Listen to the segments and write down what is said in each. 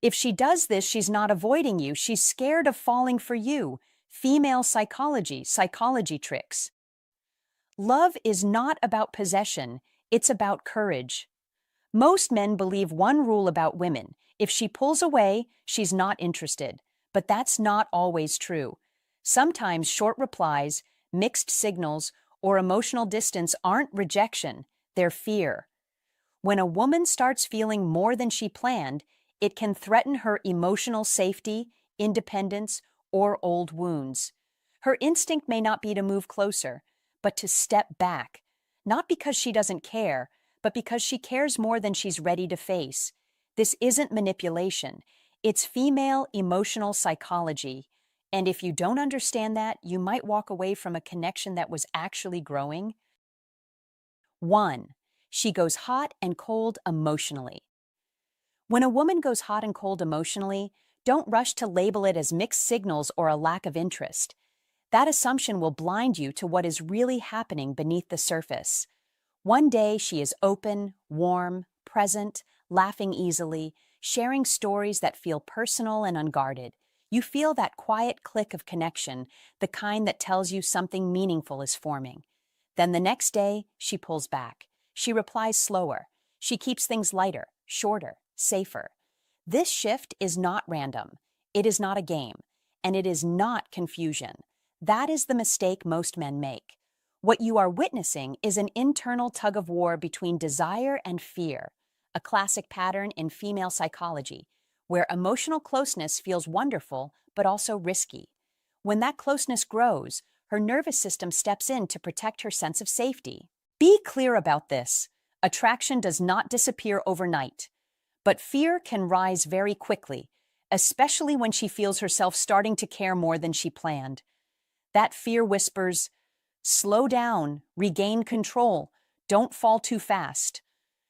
If she does this, she's not avoiding you, she's scared of falling for you. Female psychology tricks. Love is not about possession, it's about courage. Most men believe one rule about women: if she pulls away, she's not interested. But that's not always true. Sometimes short replies, mixed signals, or emotional distance aren't rejection, they're fear. When a woman starts feeling more than she planned, it can threaten her emotional safety, independence, or old wounds. Her instinct may not be to move closer, but to step back, not because she doesn't care, but because she cares more than she's ready to face. This isn't manipulation, it's female emotional psychology. And if you don't understand that, you might walk away from a connection that was actually growing. 1. She goes hot and cold emotionally. When a woman goes hot and cold emotionally, don't rush to label it as mixed signals or a lack of interest. That assumption will blind you to what is really happening beneath the surface. One day she is open, warm, present, laughing easily, sharing stories that feel personal and unguarded. You feel that quiet click of connection, the kind that tells you something meaningful is forming. Then the next day, she pulls back. She replies slower. She keeps things lighter, shorter, safer. This shift is not random. It is not a game. And it is not confusion. That is the mistake most men make. What you are witnessing is an internal tug-of-war between desire and fear, a classic pattern in female psychology, where emotional closeness feels wonderful but also risky. When that closeness grows, her nervous system steps in to protect her sense of safety. Be clear about this. Attraction does not disappear overnight, but fear can rise very quickly, especially when she feels herself starting to care more than she planned. That fear whispers, "Slow down, regain control, don't fall too fast."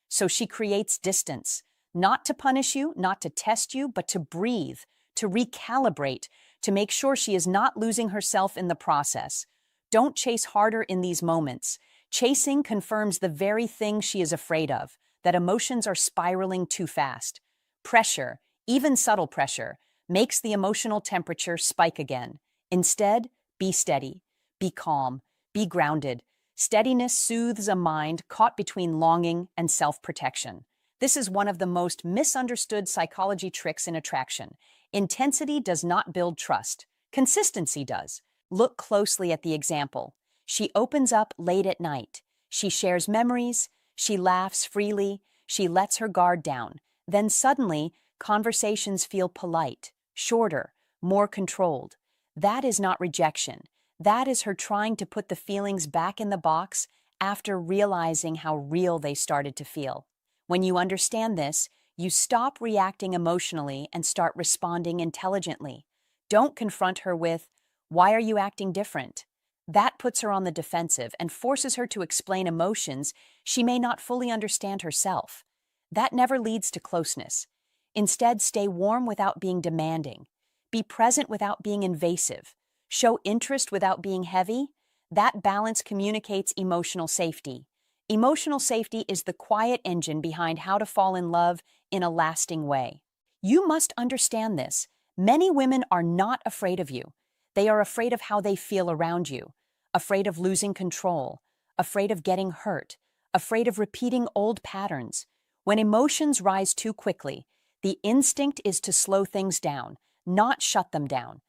So she creates distance, not to punish you, not to test you, but to breathe, to recalibrate, to make sure she is not losing herself in the process. Don't chase harder in these moments. Chasing confirms the very thing she is afraid of, that emotions are spiraling too fast. Pressure, even subtle pressure, makes the emotional temperature spike again. Instead, be steady, be calm, be grounded. Steadiness soothes a mind caught between longing and self-protection. This is one of the most misunderstood psychology tricks in attraction. Intensity does not build trust. Consistency does. Look closely at the example. She opens up late at night. She shares memories. She laughs freely. She lets her guard down. Then suddenly, conversations feel polite, shorter, more controlled. That is not rejection. That is her trying to put the feelings back in the box after realizing how real they started to feel. When you understand this, you stop reacting emotionally and start responding intelligently. Don't confront her with, "Why are you acting different?" That puts her on the defensive and forces her to explain emotions she may not fully understand herself. That never leads to closeness. Instead, stay warm without being demanding. Be present without being invasive. Show interest without being heavy. That balance communicates emotional safety. Emotional safety is the quiet engine behind how to fall in love in a lasting way. You must understand this. Many women are not afraid of you. They are afraid of how they feel around you, afraid of losing control, afraid of getting hurt, afraid of repeating old patterns. When emotions rise too quickly, the instinct is to slow things down, not shut them down.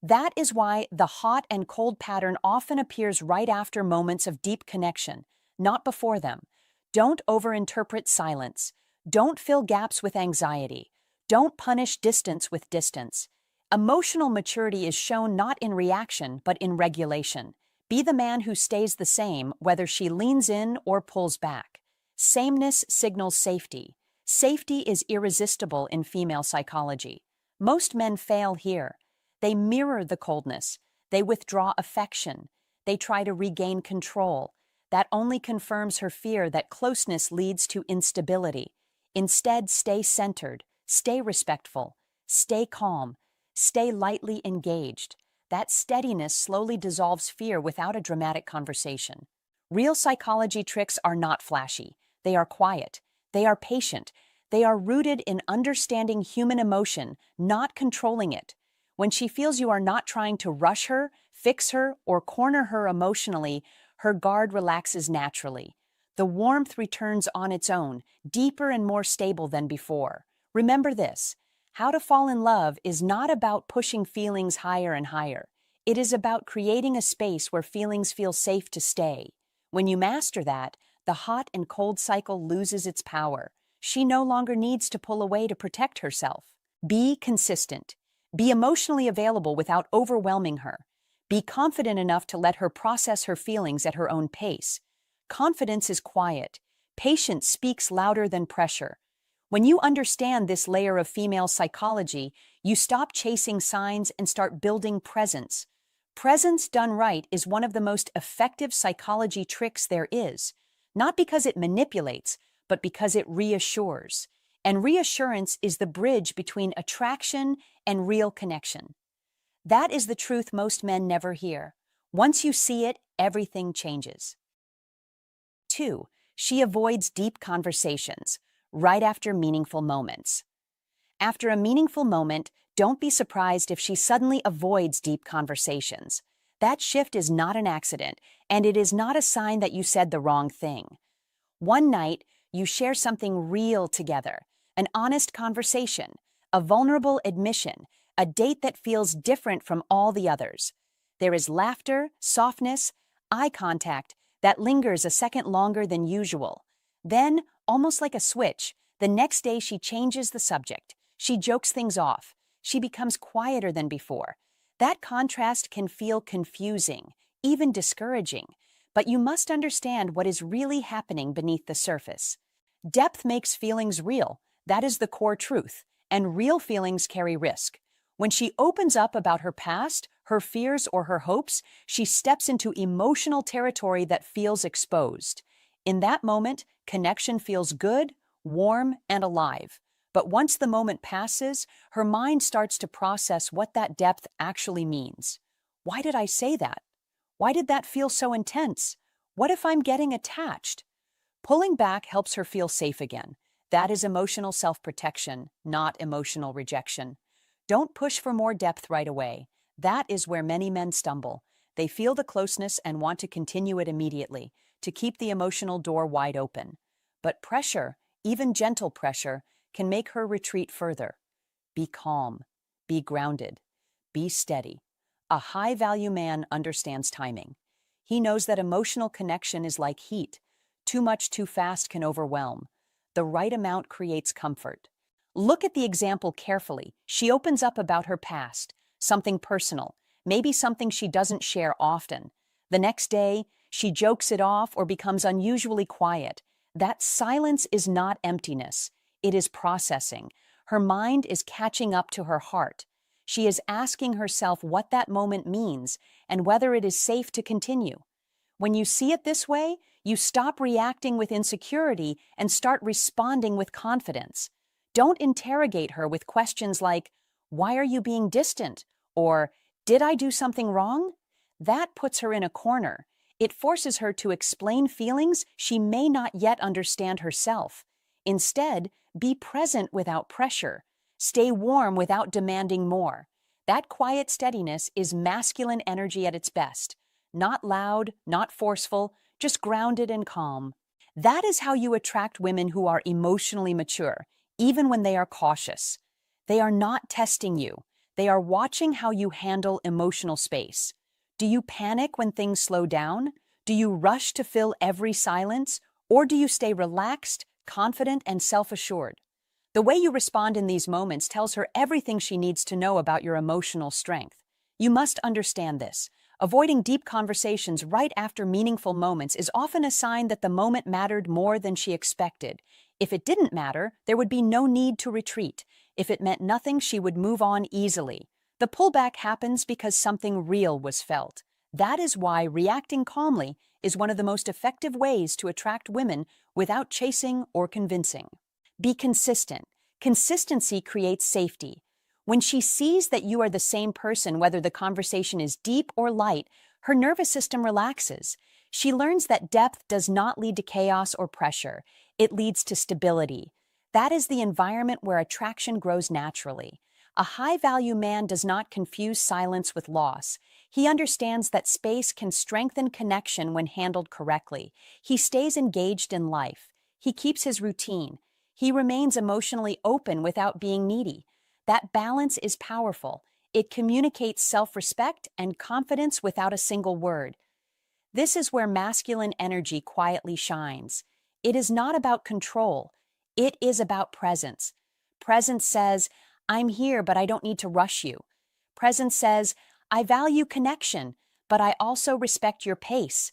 That is why the hot and cold pattern often appears right after moments of deep connection, not before them. Don't overinterpret silence. Don't fill gaps with anxiety. Don't punish distance with distance. Emotional maturity is shown not in reaction, but in regulation. Be the man who stays the same, whether she leans in or pulls back. Sameness signals safety. Safety is irresistible in female psychology. Most men fail here. They mirror the coldness. They withdraw affection. They try to regain control. That only confirms her fear that closeness leads to instability. Instead, stay centered, stay respectful, stay calm, stay lightly engaged. That steadiness slowly dissolves fear without a dramatic conversation. Real psychology tricks are not flashy. They are quiet. They are patient. They are rooted in understanding human emotion, not controlling it. When she feels you are not trying to rush her, fix her, or corner her emotionally, her guard relaxes naturally. The warmth returns on its own, deeper and more stable than before. Remember this: how to fall in love is not about pushing feelings higher and higher. It is about creating a space where feelings feel safe to stay. When you master that, the hot and cold cycle loses its power. She no longer needs to pull away to protect herself. Be consistent. Be emotionally available without overwhelming her. Be confident enough to let her process her feelings at her own pace. Confidence is quiet. Patience speaks louder than pressure. When you understand this layer of female psychology, you stop chasing signs and start building presence. Presence done right is one of the most effective psychology tricks there is, not because it manipulates, but because it reassures. And reassurance is the bridge between attraction and real connection. That is the truth most men never hear. Once you see it, everything changes. 2. She avoids deep conversations right after meaningful moments. After a meaningful moment, don't be surprised if she suddenly avoids deep conversations. That shift is not an accident, and it is not a sign that you said the wrong thing. One night, you share something real together, an honest conversation, a vulnerable admission, a date that feels different from all the others. There is laughter, softness, eye contact that lingers a second longer than usual. Then, almost like a switch, the next day she changes the subject. She jokes things off. She becomes quieter than before. That contrast can feel confusing, even discouraging, but you must understand what is really happening beneath the surface. Depth makes feelings real. That is the core truth, and real feelings carry risk. When she opens up about her past, her fears, or her hopes, she steps into emotional territory that feels exposed. In that moment, connection feels good, warm, and alive. But once the moment passes, her mind starts to process what that depth actually means. Why did I say that? Why did that feel so intense? What if I'm getting attached? Pulling back helps her feel safe again. That is emotional self-protection, not emotional rejection. Don't push for more depth right away. That is where many men stumble. They feel the closeness and want to continue it immediately, to keep the emotional door wide open. But pressure, even gentle pressure, can make her retreat further. Be calm. Be grounded. Be steady. A high-value man understands timing. He knows that emotional connection is like heat. Too much too fast can overwhelm. The right amount creates comfort. Look at the example carefully. She opens up about her past, something personal, maybe something she doesn't share often. The next day, she jokes it off or becomes unusually quiet. That silence is not emptiness. It is processing. Her mind is catching up to her heart. She is asking herself what that moment means and whether it is safe to continue. When you see it this way, you stop reacting with insecurity and start responding with confidence. Don't interrogate her with questions like, "Why are you being distant?" or "Did I do something wrong?" That puts her in a corner. It forces her to explain feelings she may not yet understand herself. Instead, be present without pressure. Stay warm without demanding more. That quiet steadiness is masculine energy at its best. Not loud, not forceful, just grounded and calm. That is how you attract women who are emotionally mature, even when they are cautious. They are not testing you. They are watching how you handle emotional space. Do you panic when things slow down? Do you rush to fill every silence? Or do you stay relaxed, confident, and self-assured? The way you respond in these moments tells her everything she needs to know about your emotional strength. You must understand this. Avoiding deep conversations right after meaningful moments is often a sign that the moment mattered more than she expected. If it didn't matter, there would be no need to retreat. If it meant nothing, she would move on easily. The pullback happens because something real was felt. That is why reacting calmly is one of the most effective ways to attract women without chasing or convincing. Be consistent. Consistency creates safety. When she sees that you are the same person, whether the conversation is deep or light, her nervous system relaxes. She learns that depth does not lead to chaos or pressure. It leads to stability. That is the environment where attraction grows naturally. A high-value man does not confuse silence with loss. He understands that space can strengthen connection when handled correctly. He stays engaged in life. He keeps his routine. He remains emotionally open without being needy. That balance is powerful. It communicates self-respect and confidence without a single word. This is where masculine energy quietly shines. It is not about control. It is about presence. Presence says, I'm here, but I don't need to rush you. Presence says, I value connection, but I also respect your pace.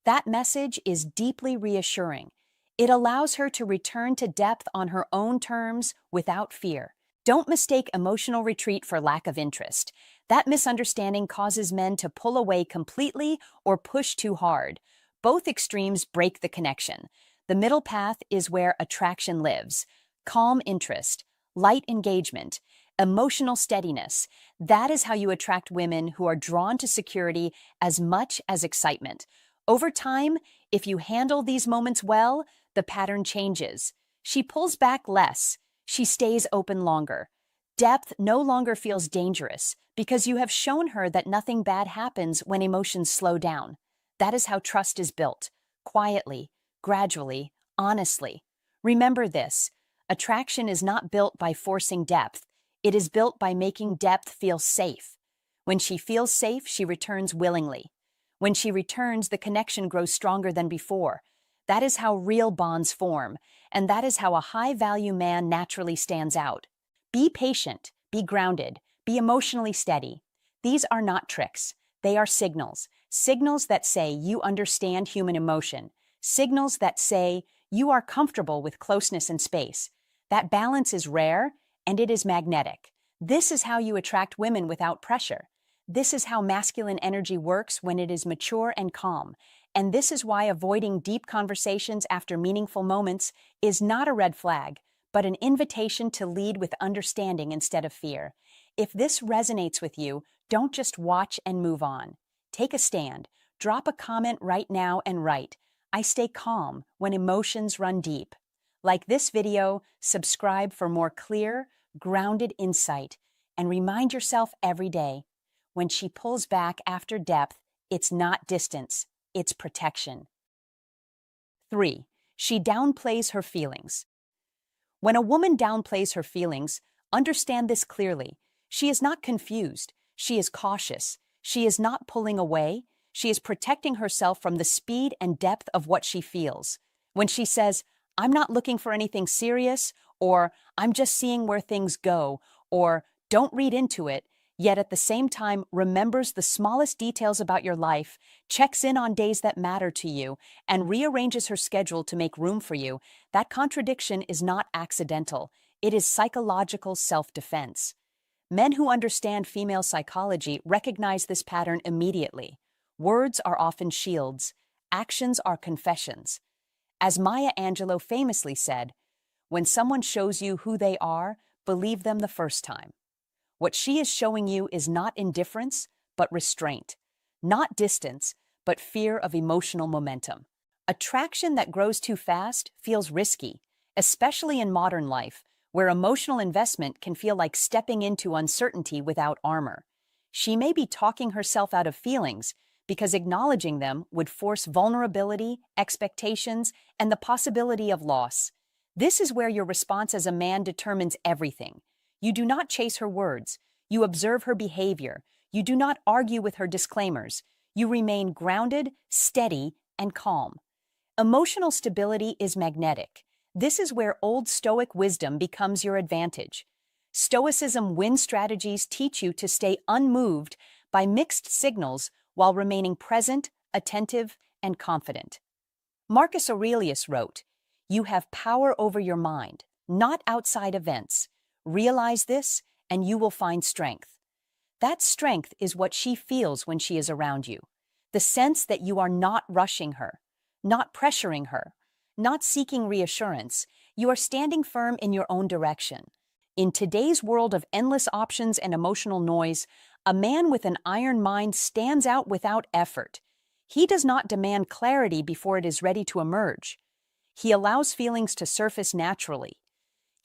That message is deeply reassuring. It allows her to return to depth on her own terms without fear. Don't mistake emotional retreat for lack of interest. That misunderstanding causes men to pull away completely or push too hard. Both extremes break the connection. The middle path is where attraction lives. Calm interest, light engagement, emotional steadiness. That is how you attract women who are drawn to security as much as excitement. Over time, if you handle these moments well, the pattern changes. She pulls back less. She stays open longer. Depth no longer feels dangerous because you have shown her that nothing bad happens when emotions slow down. That is how trust is built. Quietly, gradually, honestly. Remember this. Attraction is not built by forcing depth. It is built by making depth feel safe. When she feels safe, she returns willingly. When she returns, the connection grows stronger than before. That is how real bonds form, and that is how a high-value man naturally stands out. Be patient, be grounded, be emotionally steady. These are not tricks. They are signals. Signals that say you understand human emotion. Signals that say you are comfortable with closeness and space. That balance is rare, and it is magnetic. This is how you attract women without pressure. This is how masculine energy works when it is mature and calm. And this is why avoiding deep conversations after meaningful moments is not a red flag, but an invitation to lead with understanding instead of fear. If this resonates with you, don't just watch and move on. Take a stand. Drop a comment right now and write, I stay calm when emotions run deep. Like this video, subscribe for more clear, grounded insight, and remind yourself every day, when she pulls back after depth, it's not distance, it's protection. 3. She downplays her feelings. When a woman downplays her feelings, understand this clearly. She is not confused. She is cautious. She is not pulling away. She is protecting herself from the speed and depth of what she feels. When she says, I'm not looking for anything serious, or I'm just seeing where things go, or don't read into it, yet at the same time remembers the smallest details about your life, checks in on days that matter to you, and rearranges her schedule to make room for you, that contradiction is not accidental. It is psychological self-defense. Men who understand female psychology recognize this pattern immediately. Words are often shields. Actions are confessions. As Maya Angelou famously said, when someone shows you who they are, believe them the first time. What she is showing you is not indifference, but restraint. Not distance, but fear of emotional momentum. Attraction that grows too fast feels risky, especially in modern life, where emotional investment can feel like stepping into uncertainty without armor. She may be talking herself out of feelings because acknowledging them would force vulnerability, expectations, and the possibility of loss. This is where your response as a man determines everything. You do not chase her words. You observe her behavior. You do not argue with her disclaimers. You remain grounded, steady, and calm. Emotional stability is magnetic. This is where Old Stoic wisdom becomes your advantage. Stoicism win strategies teach you to stay unmoved by mixed signals while remaining present, attentive, and confident. Marcus Aurelius wrote, "You have power over your mind, not outside events. Realize this, and you will find strength." That strength is what she feels when she is around you. The sense that you are not rushing her, not pressuring her, not seeking reassurance. You are standing firm in your own direction. In today's world of endless options and emotional noise, a man with an iron mind stands out without effort. He does not demand clarity before it is ready to emerge. He allows feelings to surface naturally.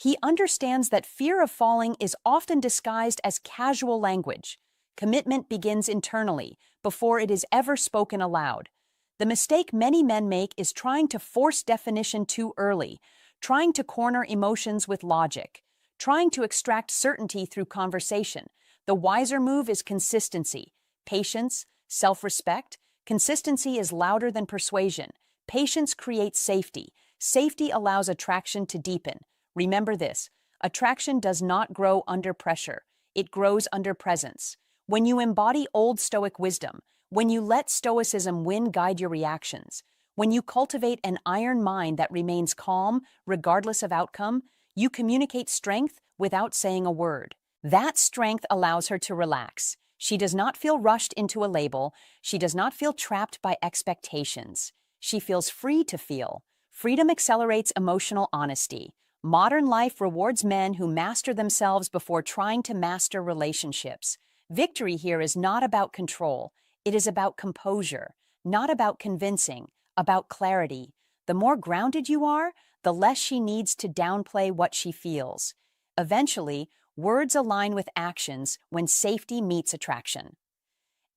He understands that fear of falling is often disguised as casual language. Commitment begins internally, before it is ever spoken aloud. The mistake many men make is trying to force definition too early, trying to corner emotions with logic, trying to extract certainty through conversation. The wiser move is consistency, patience, self-respect. Consistency is louder than persuasion. Patience creates safety. Safety allows attraction to deepen. Remember this, attraction does not grow under pressure. It grows under presence. When you embody Old Stoic wisdom, when you let Stoicism guide your reactions, when you cultivate an iron mind that remains calm regardless of outcome, you communicate strength without saying a word. That strength allows her to relax. She does not feel rushed into a label. She does not feel trapped by expectations. She feels free to feel. Freedom accelerates emotional honesty. Modern life rewards men who master themselves before trying to master relationships. Victory here is not about control. It is about composure, not about convincing, about clarity. The more grounded you are, the less she needs to downplay what she feels. Eventually, words align with actions when safety meets attraction.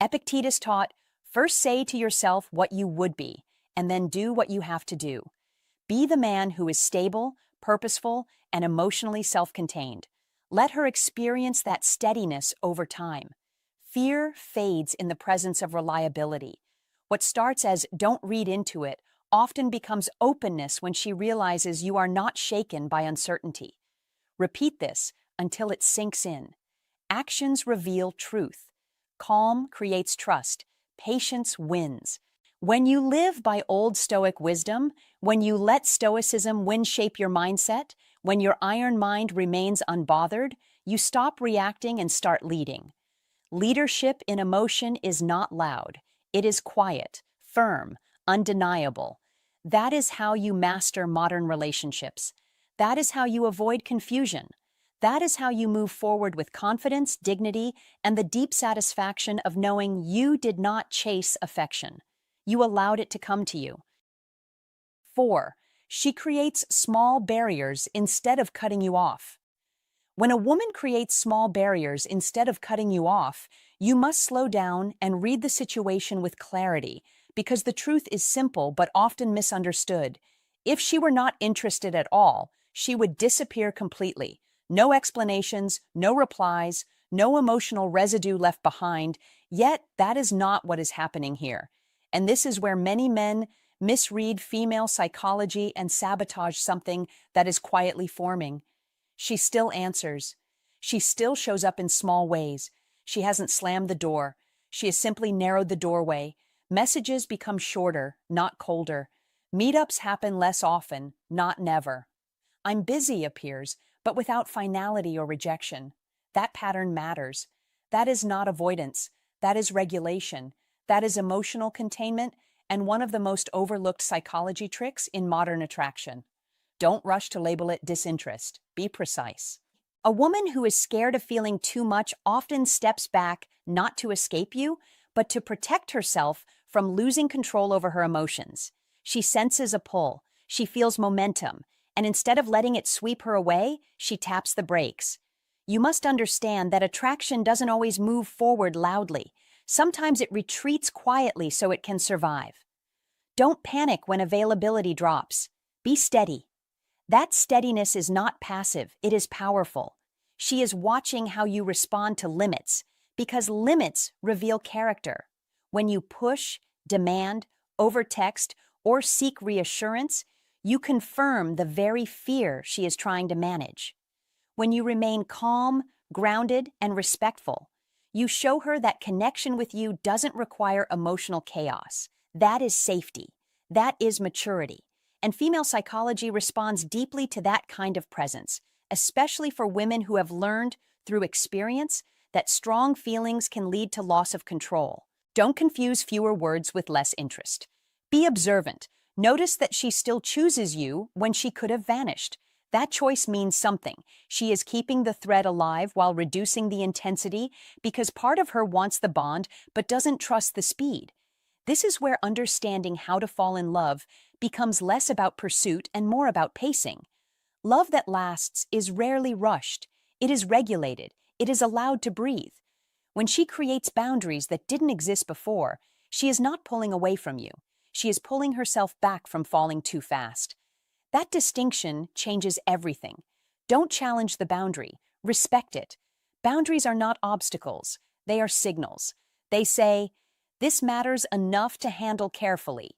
Epictetus taught, first say to yourself what you would be, and then do what you have to do. Be the man who is stable, purposeful, and emotionally self-contained. Let her experience that steadiness over time. Fear fades in the presence of reliability. What starts as "don't read into it" often becomes openness when she realizes you are not shaken by uncertainty. Repeat this until it sinks in. Actions reveal truth. Calm creates trust. Patience wins. When you live by Old Stoic wisdom, when you let Stoicism shape your mindset, when your iron mind remains unbothered, you stop reacting and start leading. Leadership in emotion is not loud. It is quiet, firm, undeniable. That is how you master modern relationships. That is how you avoid confusion. That is how you move forward with confidence, dignity, and the deep satisfaction of knowing you did not chase affection. You allowed it to come to you. 4. She creates small barriers instead of cutting you off. When a woman creates small barriers instead of cutting you off, you must slow down and read the situation with clarity, because the truth is simple but often misunderstood. If she were not interested at all, she would disappear completely. No explanations, no replies, no emotional residue left behind, yet that is not what is happening here. And this is where many men misread female psychology and sabotage something that is quietly forming. She still answers. She still shows up in small ways. She hasn't slammed the door. She has simply narrowed the doorway. Messages become shorter, not colder. Meetups happen less often, not never. I'm busy appears, but without finality or rejection. That pattern matters. That is not avoidance. That is regulation. That is emotional containment and one of the most overlooked psychology tricks in modern attraction. Don't rush to label it disinterest. Be precise. A woman who is scared of feeling too much often steps back not to escape you, but to protect herself from losing control over her emotions. She senses a pull. She feels momentum. And instead of letting it sweep her away, she taps the brakes. You must understand that attraction doesn't always move forward loudly. Sometimes it retreats quietly so it can survive. Don't panic when availability drops. Be steady. That steadiness is not passive, it is powerful. She is watching how you respond to limits, because limits reveal character. When you push, demand, overtext, or seek reassurance, you confirm the very fear she is trying to manage. When you remain calm, grounded, and respectful, you show her that connection with you doesn't require emotional chaos. That is safety. That is maturity. And female psychology responds deeply to that kind of presence, especially for women who have learned through experience that strong feelings can lead to loss of control. Don't confuse fewer words with less interest. Be observant. Notice that she still chooses you when she could have vanished. That choice means something. She is keeping the thread alive while reducing the intensity because part of her wants the bond but doesn't trust the speed. This is where understanding how to fall in love becomes less about pursuit and more about pacing. Love that lasts is rarely rushed. It is regulated. It is allowed to breathe. When she creates boundaries that didn't exist before, she is not pulling away from you. She is pulling herself back from falling too fast. That distinction changes everything. Don't challenge the boundary. Respect it. Boundaries are not obstacles. They are signals. They say, "This matters enough to handle carefully."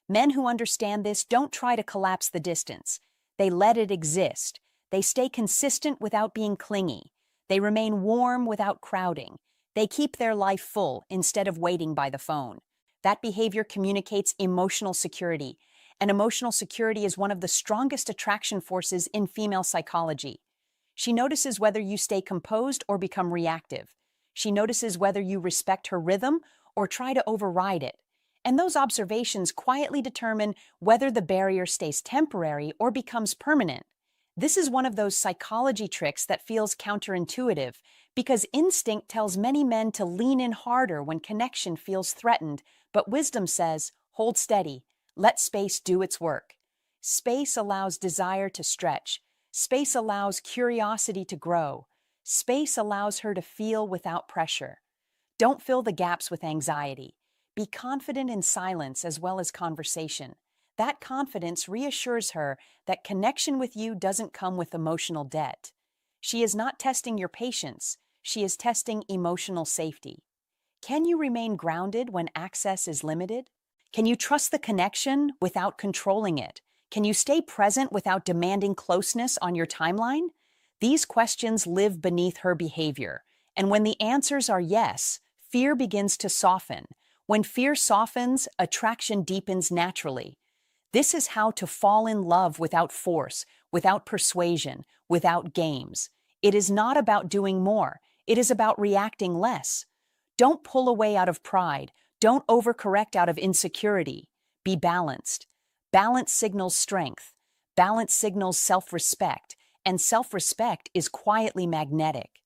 Men who understand this don't try to collapse the distance. They let it exist. They stay consistent without being clingy. They remain warm without crowding. They keep their life full instead of waiting by the phone. That behavior communicates emotional security, and emotional security is one of the strongest attraction forces in female psychology. She notices whether you stay composed or become reactive. She notices whether you respect her rhythm or try to override it. And those observations quietly determine whether the barrier stays temporary or becomes permanent. This is one of those psychology tricks that feels counterintuitive because instinct tells many men to lean in harder when connection feels threatened, but wisdom says, hold steady, let space do its work. Space allows desire to stretch. Space allows curiosity to grow. Space allows her to feel without pressure. Don't fill the gaps with anxiety. Be confident in silence as well as conversation. That confidence reassures her that connection with you doesn't come with emotional debt. She is not testing your patience. She is testing emotional safety. Can you remain grounded when access is limited? Can you trust the connection without controlling it? Can you stay present without demanding closeness on your timeline? These questions live beneath her behavior. And when the answers are yes, fear begins to soften. When fear softens, attraction deepens naturally. This is how to fall in love without force, without persuasion, without games. It is not about doing more. It is about reacting less. Don't pull away out of pride. Don't overcorrect out of insecurity. Be balanced. Balance signals strength. Balance signals self-respect. And self-respect is quietly magnetic.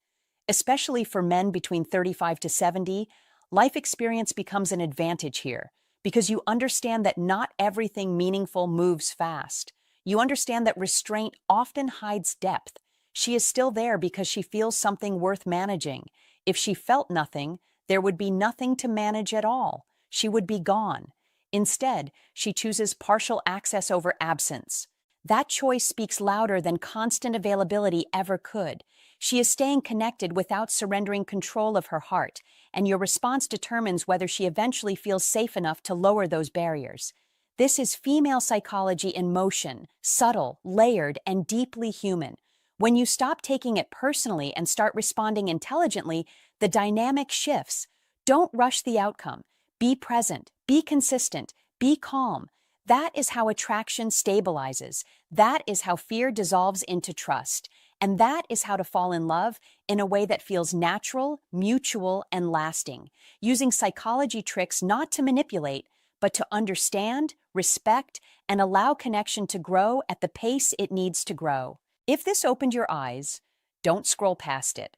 Especially for men between 35 to 70, life experience becomes an advantage here because you understand that not everything meaningful moves fast. You understand that restraint often hides depth. She is still there because she feels something worth managing. If she felt nothing, there would be nothing to manage at all. She would be gone. Instead, she chooses partial access over absence. That choice speaks louder than constant availability ever could. She is staying connected without surrendering control of her heart, and your response determines whether she eventually feels safe enough to lower those barriers. This is female psychology in motion, subtle, layered, and deeply human. When you stop taking it personally and start responding intelligently, the dynamic shifts. Don't rush the outcome. Be present, be consistent, be calm. That is how attraction stabilizes. That is how fear dissolves into trust. And that is how to fall in love in a way that feels natural, mutual, and lasting, using psychology tricks not to manipulate, but to understand, respect, and allow connection to grow at the pace it needs to grow. If this opened your eyes, don't scroll past it.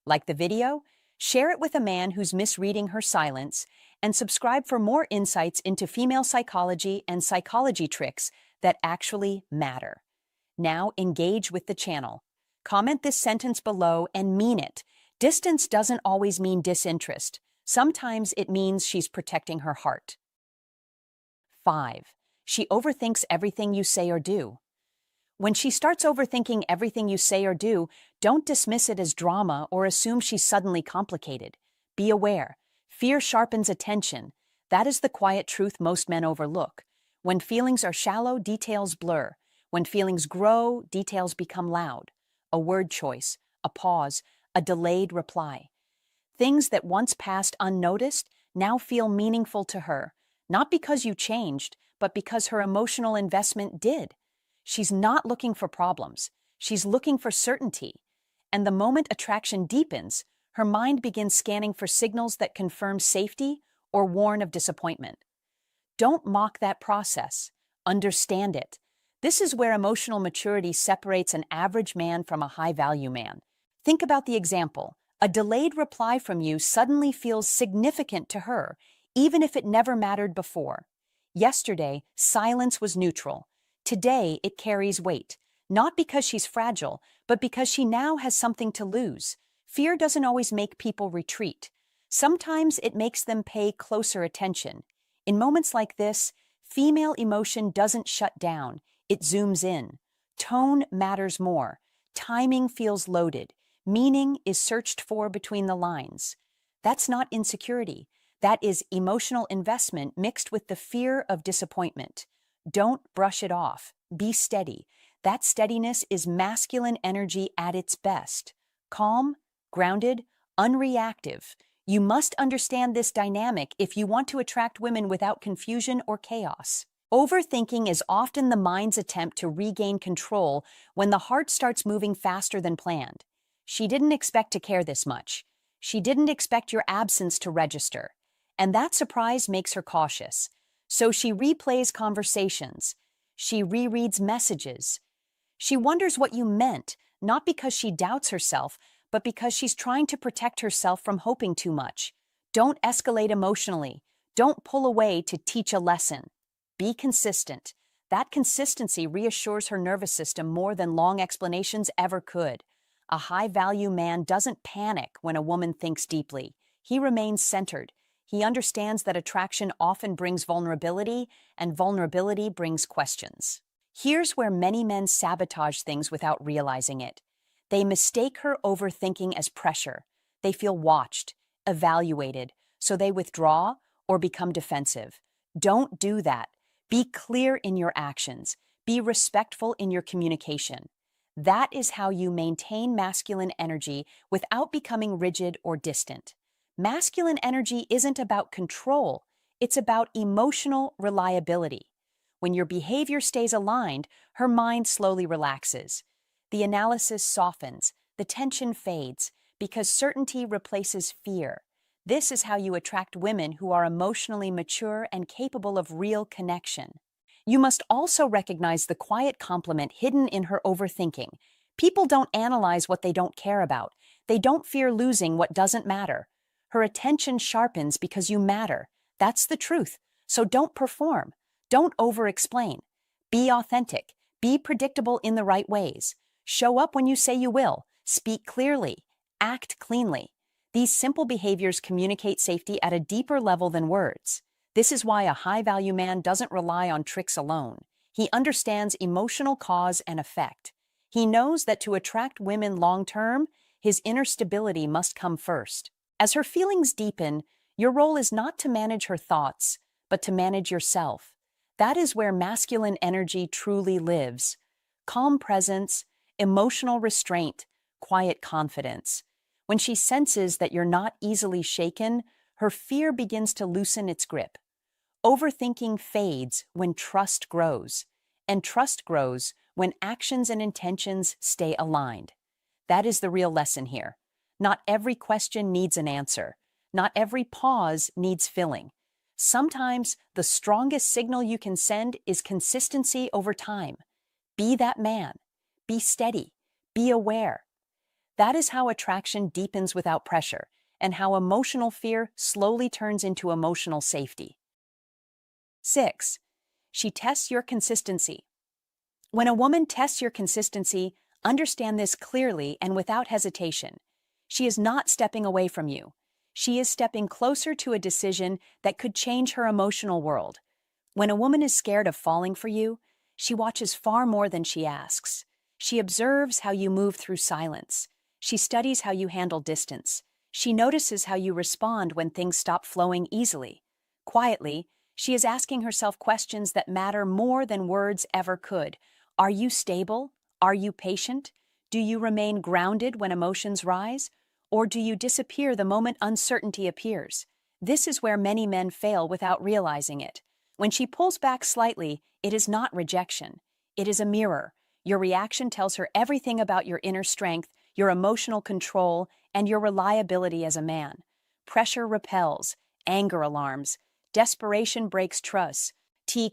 Like the video, share it with a man who's misreading her silence, and subscribe for more insights into female psychology and psychology tricks that actually matter. Now engage with the channel. Comment this sentence below and mean it. Distance doesn't always mean disinterest. Sometimes it means she's protecting her heart. 5. She overthinks everything you say or do. When she starts overthinking everything you say or do, don't dismiss it as drama or assume she's suddenly complicated. Be aware. Fear sharpens attention. That is the quiet truth most men overlook. When feelings are shallow, details blur. When feelings grow, details become loud. A word choice, a pause, a delayed reply. Things that once passed unnoticed now feel meaningful to her, not because you changed, but because her emotional investment did. She's not looking for problems. She's looking for certainty. And the moment attraction deepens, her mind begins scanning for signals that confirm safety or warn of disappointment. Don't mock that process. Understand it. This is where emotional maturity separates an average man from a high-value man. Think about the example. A delayed reply from you suddenly feels significant to her, even if it never mattered before. Yesterday, silence was neutral. Today, it carries weight. not because she's fragile, but because she now has something to lose. Fear doesn't always make people retreat. Sometimes it makes them pay closer attention. In moments like this, female emotion doesn't shut down, it zooms in. Tone matters more. Timing feels loaded. Meaning is searched for between the lines. That's not insecurity. That is emotional investment mixed with the fear of disappointment. Don't brush it off. Be steady. That steadiness is masculine energy at its best. Calm, grounded, unreactive. You must understand this dynamic if you want to attract women without confusion or chaos. Overthinking is often the mind's attempt to regain control when the heart starts moving faster than planned. She didn't expect to care this much. She didn't expect your absence to register. And that surprise makes her cautious. So she replays conversations. She rereads messages. She wonders what you meant, not because she doubts herself, but because she's trying to protect herself from hoping too much. Don't escalate emotionally. Don't pull away to teach a lesson. Be consistent. That consistency reassures her nervous system more than long explanations ever could. A high-value man doesn't panic when a woman thinks deeply. He remains centered. He understands that attraction often brings vulnerability, and vulnerability brings questions. Here's where many men sabotage things without realizing it. They mistake her overthinking as pressure. They feel watched, evaluated, so they withdraw or become defensive. Don't do that. Be clear in your actions. Be respectful in your communication. That is how you maintain masculine energy without becoming rigid or distant. Masculine energy isn't about control, it's about emotional reliability. When your behavior stays aligned, her mind slowly relaxes. The analysis softens, the tension fades, because certainty replaces fear. This is how you attract women who are emotionally mature and capable of real connection. You must also recognize the quiet compliment hidden in her overthinking. People don't analyze what they don't care about. They don't fear losing what doesn't matter. Her attention sharpens because you matter. That's the truth. So don't perform. Don't over-explain. Be authentic. Be predictable in the right ways. Show up when you say you will. Speak clearly. Act cleanly. These simple behaviors communicate safety at a deeper level than words. This is why a high-value man doesn't rely on tricks alone. He understands emotional cause and effect. He knows that to attract women long-term, his inner stability must come first. As her feelings deepen, your role is not to manage her thoughts, but to manage yourself. That is where masculine energy truly lives. Calm presence, emotional restraint, quiet confidence. When she senses that you're not easily shaken, her fear begins to loosen its grip. Overthinking fades when trust grows, and trust grows when actions and intentions stay aligned. That is the real lesson here. Not every question needs an answer. Not every pause needs filling. Sometimes the strongest signal you can send is consistency over time. Be that man. Be steady. Be aware. That is how attraction deepens without pressure, and how emotional fear slowly turns into emotional safety. 6. She tests your consistency. When a woman tests your consistency, understand this clearly and without hesitation. She is not stepping away from you. She is stepping closer to a decision that could change her emotional world. When a woman is scared of falling for you, she watches far more than she asks. She observes how you move through silence. She studies how you handle distance. She notices how you respond when things stop flowing easily. Quietly, she is asking herself questions that matter more than words ever could. Are you stable? Are you patient? Do you remain grounded when emotions rise? Or do you disappear the moment uncertainty appears? This is where many men fail without realizing it. When she pulls back slightly, it is not rejection. It is a mirror. Your reaction tells her everything about your inner strength, your emotional control, and your reliability as a man. Pressure repels, anger alarms, desperation breaks trust.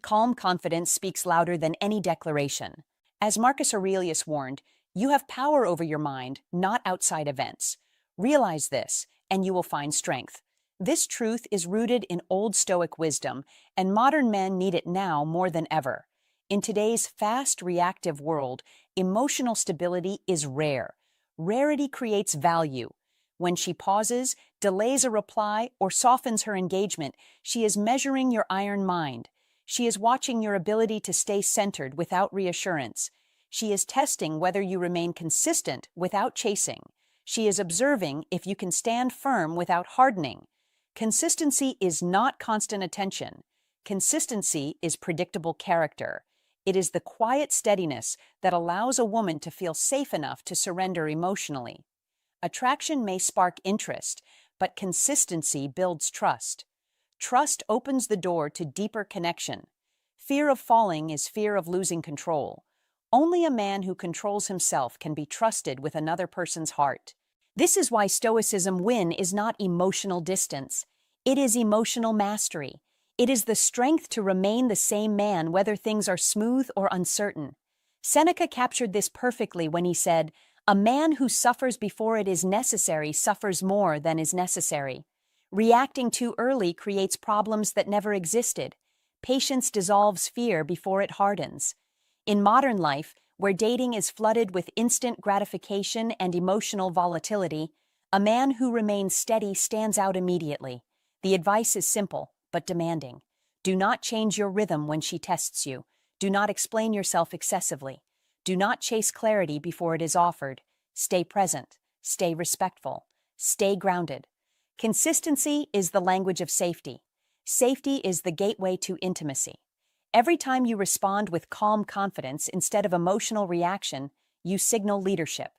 Calm confidence speaks louder than any declaration. As Marcus Aurelius warned, you have power over your mind, not outside events. Realize this, and you will find strength. This truth is rooted in Old Stoic wisdom, and modern men need it now more than ever. In today's fast, reactive world, emotional stability is rare. Rarity creates value. When she pauses, delays a reply, or softens her engagement, she is measuring your iron mind. She is watching your ability to stay centered without reassurance. She is testing whether you remain consistent without chasing. She is observing if you can stand firm without hardening. Consistency is not constant attention. Consistency is predictable character. It is the quiet steadiness that allows a woman to feel safe enough to surrender emotionally. Attraction may spark interest, but consistency builds trust. Trust opens the door to deeper connection. Fear of falling is fear of losing control. Only a man who controls himself can be trusted with another person's heart. This is why Stoicism win is not emotional distance. It is emotional mastery. It is the strength to remain the same man whether things are smooth or uncertain. Seneca captured this perfectly when he said, "A man who suffers before it is necessary suffers more than is necessary." Reacting too early creates problems that never existed. Patience dissolves fear before it hardens. In modern life, where dating is flooded with instant gratification and emotional volatility, a man who remains steady stands out immediately. The advice is simple, but demanding. Do not change your rhythm when she tests you. Do not explain yourself excessively. Do not chase clarity before it is offered. Stay present. Stay respectful. Stay grounded. Consistency is the language of safety. Safety is the gateway to intimacy. Every time you respond with calm confidence instead of emotional reaction, you signal leadership.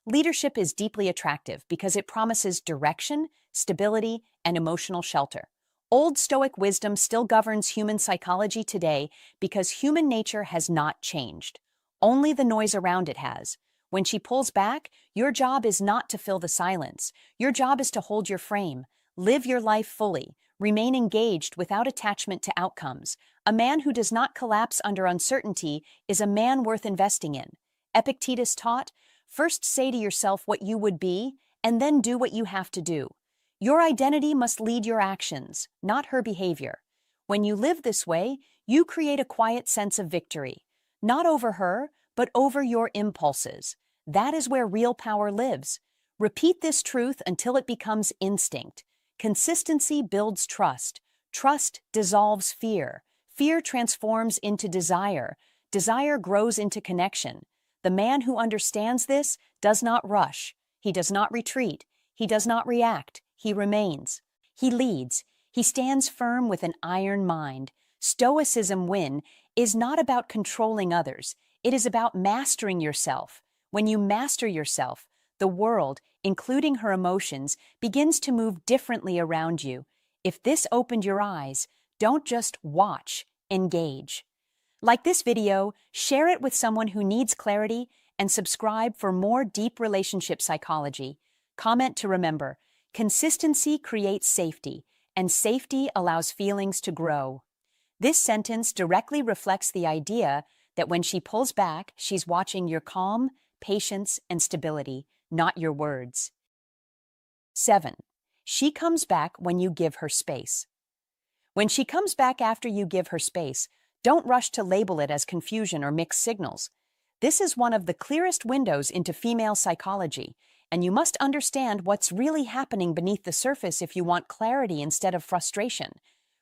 Leadership is deeply attractive because it promises direction, stability, and emotional shelter. Old Stoic wisdom still governs human psychology today because human nature has not changed. Only the noise around it has. When she pulls back, your job is not to fill the silence. Your job is to hold your frame. Live your life fully. Remain engaged without attachment to outcomes. A man who does not collapse under uncertainty is a man worth investing in. Epictetus taught, "First say to yourself what you would be, and then do what you have to do." Your identity must lead your actions, not her behavior. When you live this way, you create a quiet sense of victory, not over her, but over your impulses. That is where real power lives. Repeat this truth until it becomes instinct. Consistency builds trust. Trust dissolves fear. Fear transforms into desire. Desire grows into connection. The man who understands this does not rush. He does not retreat. He does not react. He remains. He leads. He stands firm with an iron mind. Stoicism win is not about controlling others. It is about mastering yourself. When you master yourself, the world, including her emotions, begins to move differently around you. If this opened your eyes, don't just watch, engage. Like this video, share it with someone who needs clarity, and subscribe for more deep relationship psychology. Comment to remember, consistency creates safety, and safety allows feelings to grow. This sentence directly reflects the idea that when she pulls back, she's watching your calm, patience, and stability, not your words. 7. She comes back when you give her space. When she comes back after you give her space, don't rush to label it as confusion or mixed signals. This is one of the clearest windows into female psychology, and you must understand what's really happening beneath the surface if you want clarity instead of frustration.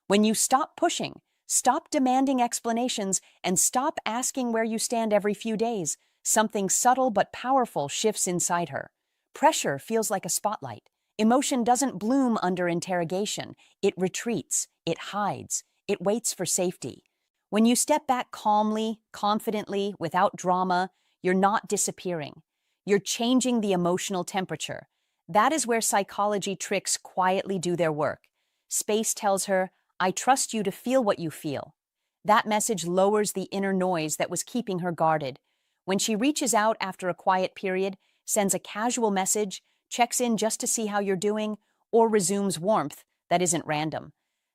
When you stop pushing, stop demanding explanations, and stop asking where you stand every few days, something subtle but powerful shifts inside her. Pressure feels like a spotlight. Emotion doesn't bloom under interrogation. It retreats, it hides, it waits for safety. When you step back calmly, confidently, without drama, you're not disappearing. You're changing the emotional temperature. That is where psychology tricks quietly do their work. Space tells her, "I trust you to feel what you feel." That message lowers the inner noise that was keeping her guarded. When she reaches out after a quiet period, sends a casual message, checks in just to see how you're doing, or resumes warmth that isn't random.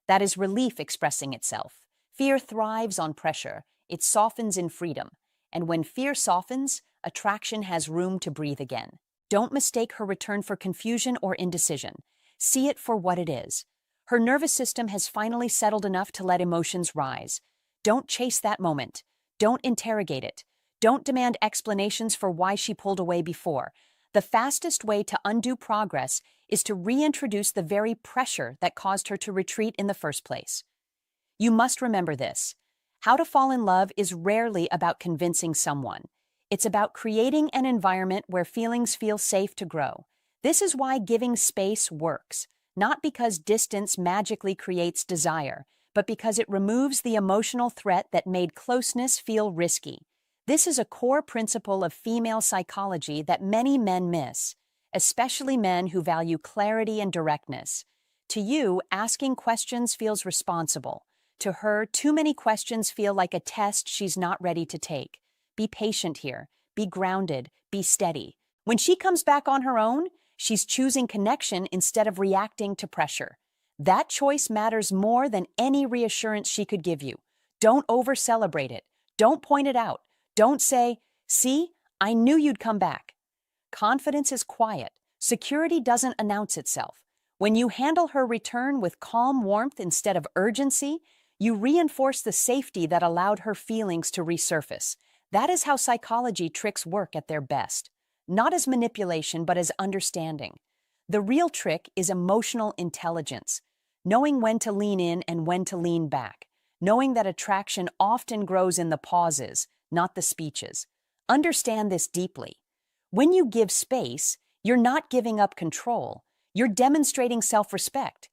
That is relief expressing itself. Fear thrives on pressure. It softens in freedom. And when fear softens, attraction has room to breathe again. Don't mistake her return for confusion or indecision. See it for what it is. Her nervous system has finally settled enough to let emotions rise. Don't chase that moment. Don't interrogate it. Don't demand explanations for why she pulled away before. The fastest way to undo progress is to reintroduce the very pressure that caused her to retreat in the first place. You must remember this. How to fall in love is rarely about convincing someone. It's about creating an environment where feelings feel safe to grow. This is why giving space works, not because distance magically creates desire, but because it removes the emotional threat that made closeness feel risky. This is a core principle of female psychology that many men miss, especially men who value clarity and directness. To you, asking questions feels responsible. To her, too many questions feel like a test she's not ready to take. Be patient here. Be grounded. Be steady. When she comes back on her own, she's choosing connection instead of reacting to pressure. That choice matters more than any reassurance she could give you. Don't over-celebrate it. Don't point it out. Don't say, "See, I knew you'd come back." Confidence is quiet. Security doesn't announce itself. When you handle her return with calm warmth instead of urgency, you reinforce the safety that allowed her feelings to resurface. That is how psychology tricks work at their best. Not as manipulation, but as understanding. The real trick is emotional intelligence, knowing when to lean in and when to lean back, knowing that attraction often grows in the pauses, not the speeches. Understand this deeply. When you give space, you're not giving up control. You're demonstrating self-respect.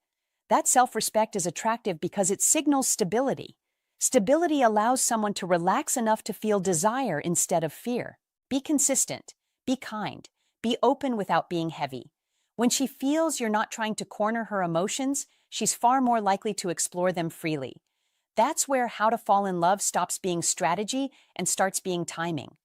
That self-respect is attractive because it signals stability. Stability allows someone to relax enough to feel desire instead of fear. Be consistent. Be kind. Be open without being heavy. When she feels you're not trying to corner her emotions, she's far more likely to explore them freely. That's where how to fall in love stops being strategy and starts being timing.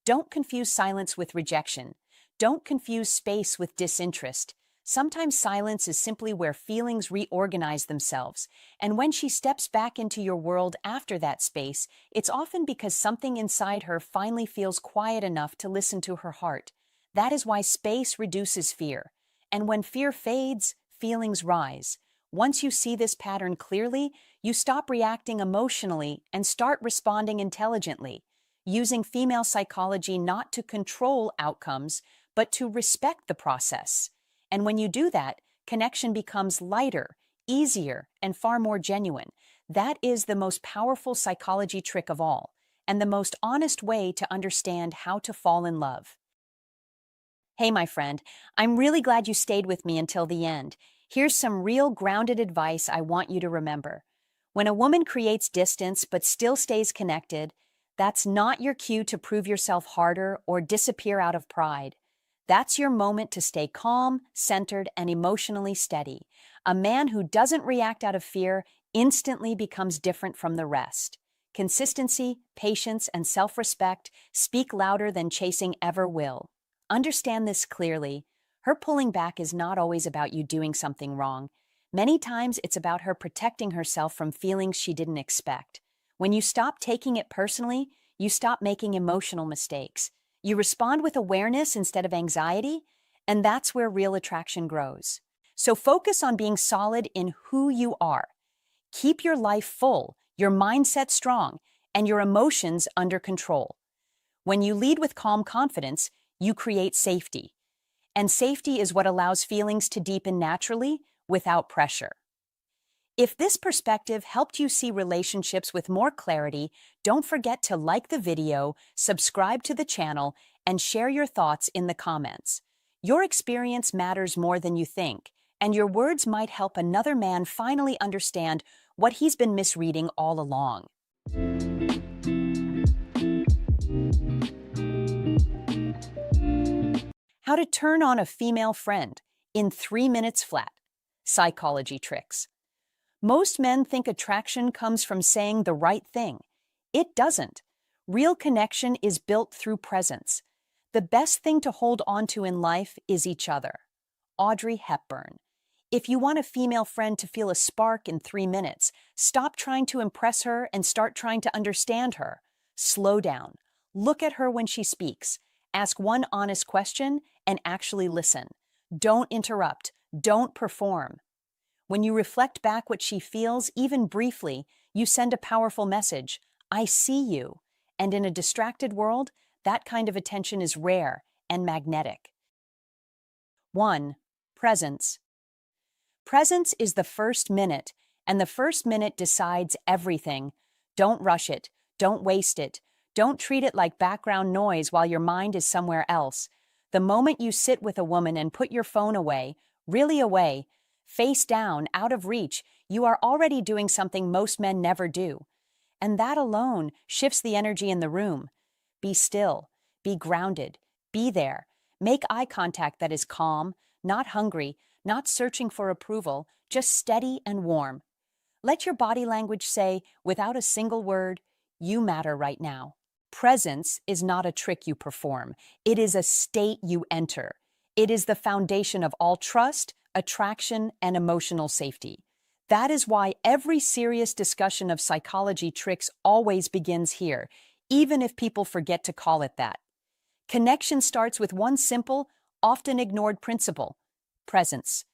Don't confuse silence with rejection. Don't confuse space with disinterest. Sometimes silence is simply where feelings reorganize themselves, and when she steps back into your world after that space, it's often because something inside her finally feels quiet enough to listen to her heart. That is why space reduces fear. And when fear fades, feelings rise. Once you see this pattern clearly, you stop reacting emotionally and start responding intelligently, using female psychology not to control outcomes, but to respect the process. And when you do that, connection becomes lighter, easier, and far more genuine. That is the most powerful psychology trick of all, and the most honest way to understand how to fall in love. Hey, my friend, I'm really glad you stayed with me until the end. Here's some real grounded advice I want you to remember. When a woman creates distance but still stays connected, that's not your cue to prove yourself harder or disappear out of pride. That's your moment to stay calm, centered, and emotionally steady. A man who doesn't react out of fear instantly becomes different from the rest. Consistency, patience, and self-respect speak louder than chasing ever will. Understand this clearly. Her pulling back is not always about you doing something wrong. Many times it's about her protecting herself from feelings she didn't expect. When you stop taking it personally, you stop making emotional mistakes. You respond with awareness instead of anxiety, and that's where real attraction grows. So focus on being solid in who you are. Keep your life full, your mindset strong, and your emotions under control. When you lead with calm confidence, you create safety. And safety is what allows feelings to deepen naturally without pressure. If this perspective helped you see relationships with more clarity, don't forget to like the video, subscribe to the channel, and share your thoughts in the comments. Your experience matters more than you think, and your words might help another man finally understand what he's been misreading all along. How to turn on a female friend in 3 minutes flat. Psychology tricks. Most men think attraction comes from saying the right thing. It doesn't. Real connection is built through presence. The best thing to hold on to in life is each other. Audrey Hepburn. If you want a female friend to feel a spark in 3 minutes, stop trying to impress her and start trying to understand her. Slow down. Look at her when she speaks. Ask one honest question and actually listen. Don't interrupt. Don't perform. When you reflect back what she feels, even briefly, you send a powerful message. I see you. And in a distracted world, that kind of attention is rare and magnetic. 1. Presence. Presence is the first minute, and the first minute decides everything. Don't rush it. Don't waste it. Don't treat it like background noise while your mind is somewhere else. The moment you sit with a woman and put your phone away, really away, face down, out of reach, you are already doing something most men never do. And that alone shifts the energy in the room. Be still. Be grounded. Be there. Make eye contact that is calm, not hungry, not searching for approval, just steady and warm. Let your body language say, without a single word, "You matter right now." Presence is not a trick you perform. It is a state you enter. It is the foundation of all trust, attraction, and emotional safety. That is why every serious discussion of psychology tricks always begins here, even if people forget to call it that. Connection starts with one simple, often ignored principle: presence.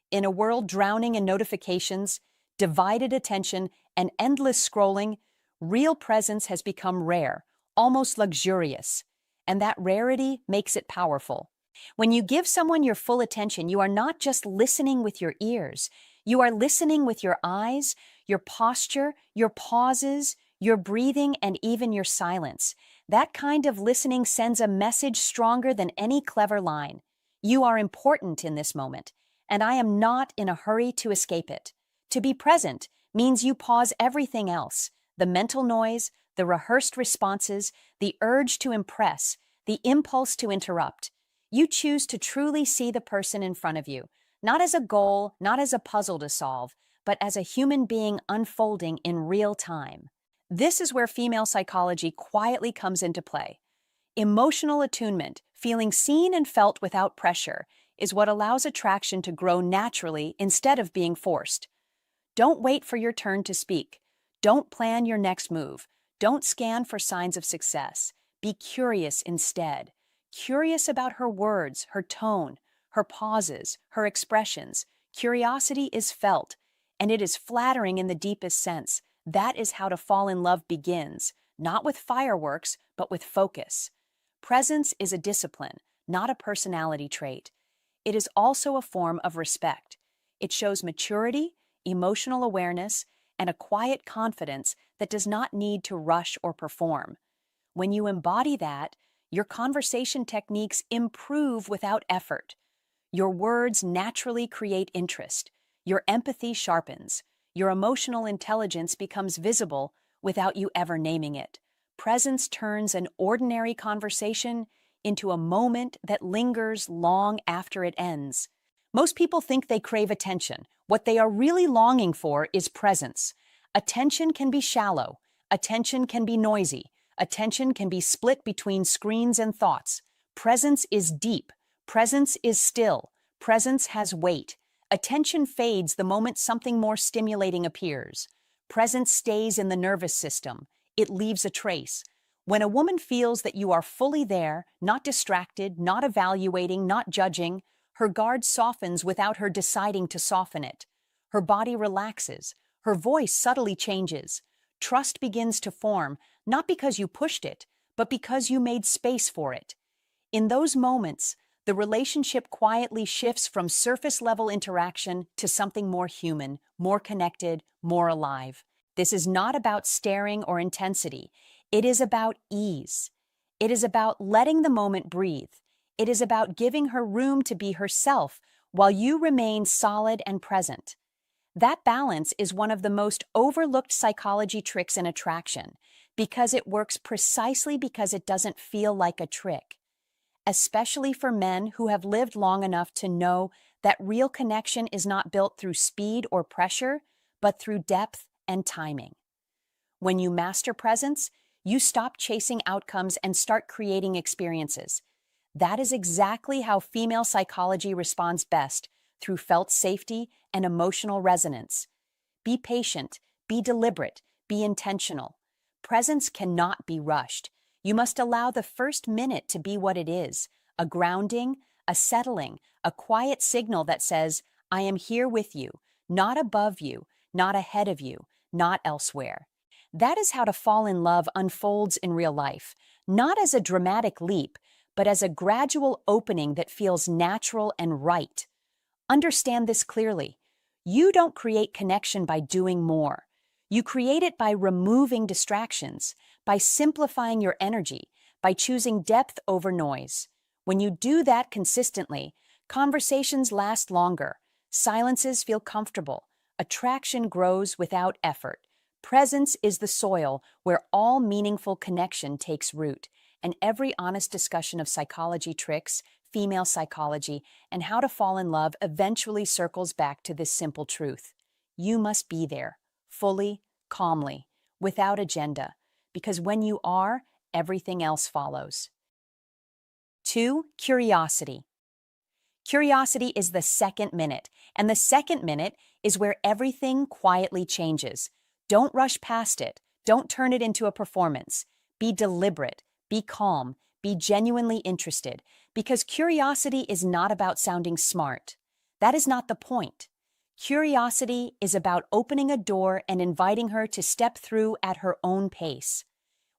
In a world drowning in notifications, divided attention, and endless scrolling, real presence has become rare, almost luxurious. And that rarity makes it powerful. When you give someone your full attention, you are not just listening with your ears. You are listening with your eyes, your posture, your pauses, your breathing, and even your silence. That kind of listening sends a message stronger than any clever line. You are important in this moment, and I am not in a hurry to escape it. To be present means you pause everything else: the mental noise, the rehearsed responses, the urge to impress, the impulse to interrupt. You choose to truly see the person in front of you, not as a goal, not as a puzzle to solve, but as a human being unfolding in real time. This is where female psychology quietly comes into play. Emotional attunement, feeling seen and felt without pressure, is what allows attraction to grow naturally instead of being forced. Don't wait for your turn to speak. Don't plan your next move. Don't scan for signs of success. Be curious instead. Curious about her words, her tone, her pauses, her expressions. Curiosity is felt, and it is flattering in the deepest sense. That is how to fall in love begins, not with fireworks, but with focus. Presence is a discipline, not a personality trait. It is also a form of respect. It shows maturity, emotional awareness, and a quiet confidence that does not need to rush or perform. When you embody that, your conversation techniques improve without effort. Your words naturally create interest. Your empathy sharpens. Your emotional intelligence becomes visible without you ever naming it. Presence turns an ordinary conversation into a moment that lingers long after it ends. Most people think they crave attention. What they are really longing for is presence. Attention can be shallow. Attention can be noisy. Attention can be split between screens and thoughts. Presence is deep. Presence is still. Presence has weight. Attention fades the moment something more stimulating appears. Presence stays in the nervous system. It leaves a trace. When a woman feels that you are fully there, not distracted, not evaluating, not judging, her guard softens without her deciding to soften it. Her body relaxes. Her voice subtly changes. Trust begins to form, not because you pushed it, but because you made space for it. In those moments, the relationship quietly shifts from surface-level interaction to something more human, more connected, more alive. This is not about staring or intensity. It is about ease. It is about letting the moment breathe. It is about giving her room to be herself while you remain solid and present. That balance is one of the most overlooked psychology tricks in attraction, because it works precisely because it doesn't feel like a trick. Especially for men who have lived long enough to know that real connection is not built through speed or pressure, but through depth and timing. When you master presence, you stop chasing outcomes and start creating experiences. That is exactly how female psychology responds best, through felt safety and emotional resonance. Be patient, be deliberate, be intentional. Presence cannot be rushed. You must allow the first minute to be what it is: a grounding, a settling, a quiet signal that says, "I am here with you, not above you, not ahead of you, not elsewhere." That is how to fall in love unfolds in real life, not as a dramatic leap, but as a gradual opening that feels natural and right. Understand this clearly. You don't create connection by doing more. You create it by removing distractions, by simplifying your energy, by choosing depth over noise. When you do that consistently, conversations last longer, silences feel comfortable, attraction grows without effort. Presence is the soil where all meaningful connection takes root, and every honest discussion of psychology tricks, female psychology, and how to fall in love eventually circles back to this simple truth. You must be there, fully, calmly, without agenda, because when you are, everything else follows. 2. Curiosity. Curiosity is the second minute, and the second minute is where everything quietly changes. Don't rush past it. Don't turn it into a performance. Be deliberate, be calm, be genuinely interested, because curiosity is not about sounding smart. That is not the point. Curiosity is about opening a door and inviting her to step through at her own pace.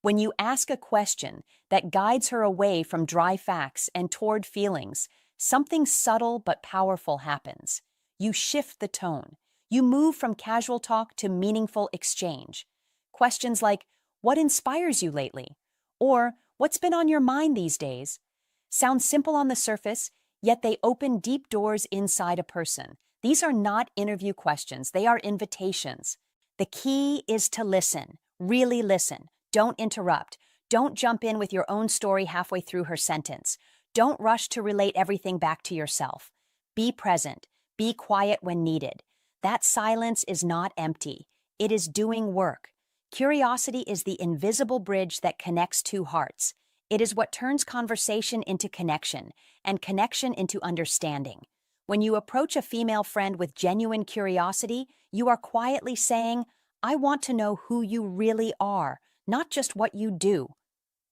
When you ask a question that guides her away from dry facts and toward feelings, something subtle but powerful happens. You shift the tone. You move from casual talk to meaningful exchange. Questions like, "What inspires you lately?" Or, "What's been on your mind these days?" sound simple on the surface, yet they open deep doors inside a person. These are not interview questions, they are invitations. The key is to listen, really listen. Don't interrupt. Don't jump in with your own story halfway through her sentence. Don't rush to relate everything back to yourself. Be present. Be quiet when needed. That silence is not empty. It is doing work. Curiosity is the invisible bridge that connects two hearts. It is what turns conversation into connection, and connection into understanding. When you approach a female friend with genuine curiosity, you are quietly saying, "I want to know who you really are, not just what you do."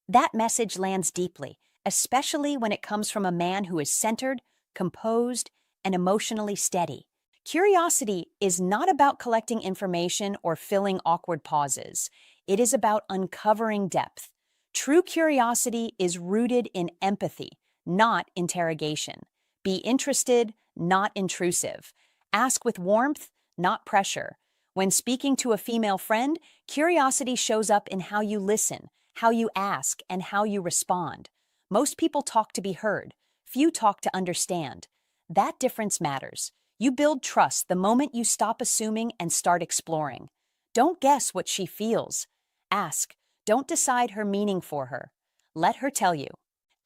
That message lands deeply, especially when it comes from a man who is centered, composed, and emotionally steady. Curiosity is not about collecting information or filling awkward pauses. It is about uncovering depth. True curiosity is rooted in empathy, not interrogation. Be interested, not intrusive. Ask with warmth, not pressure. When speaking to a female friend, curiosity shows up in how you listen, how you ask, and how you respond. Most people talk to be heard. Few talk to understand. That difference matters. You build trust the moment you stop assuming and start exploring. Don't guess what she feels. Ask. Don't decide her meaning for her. Let her tell you.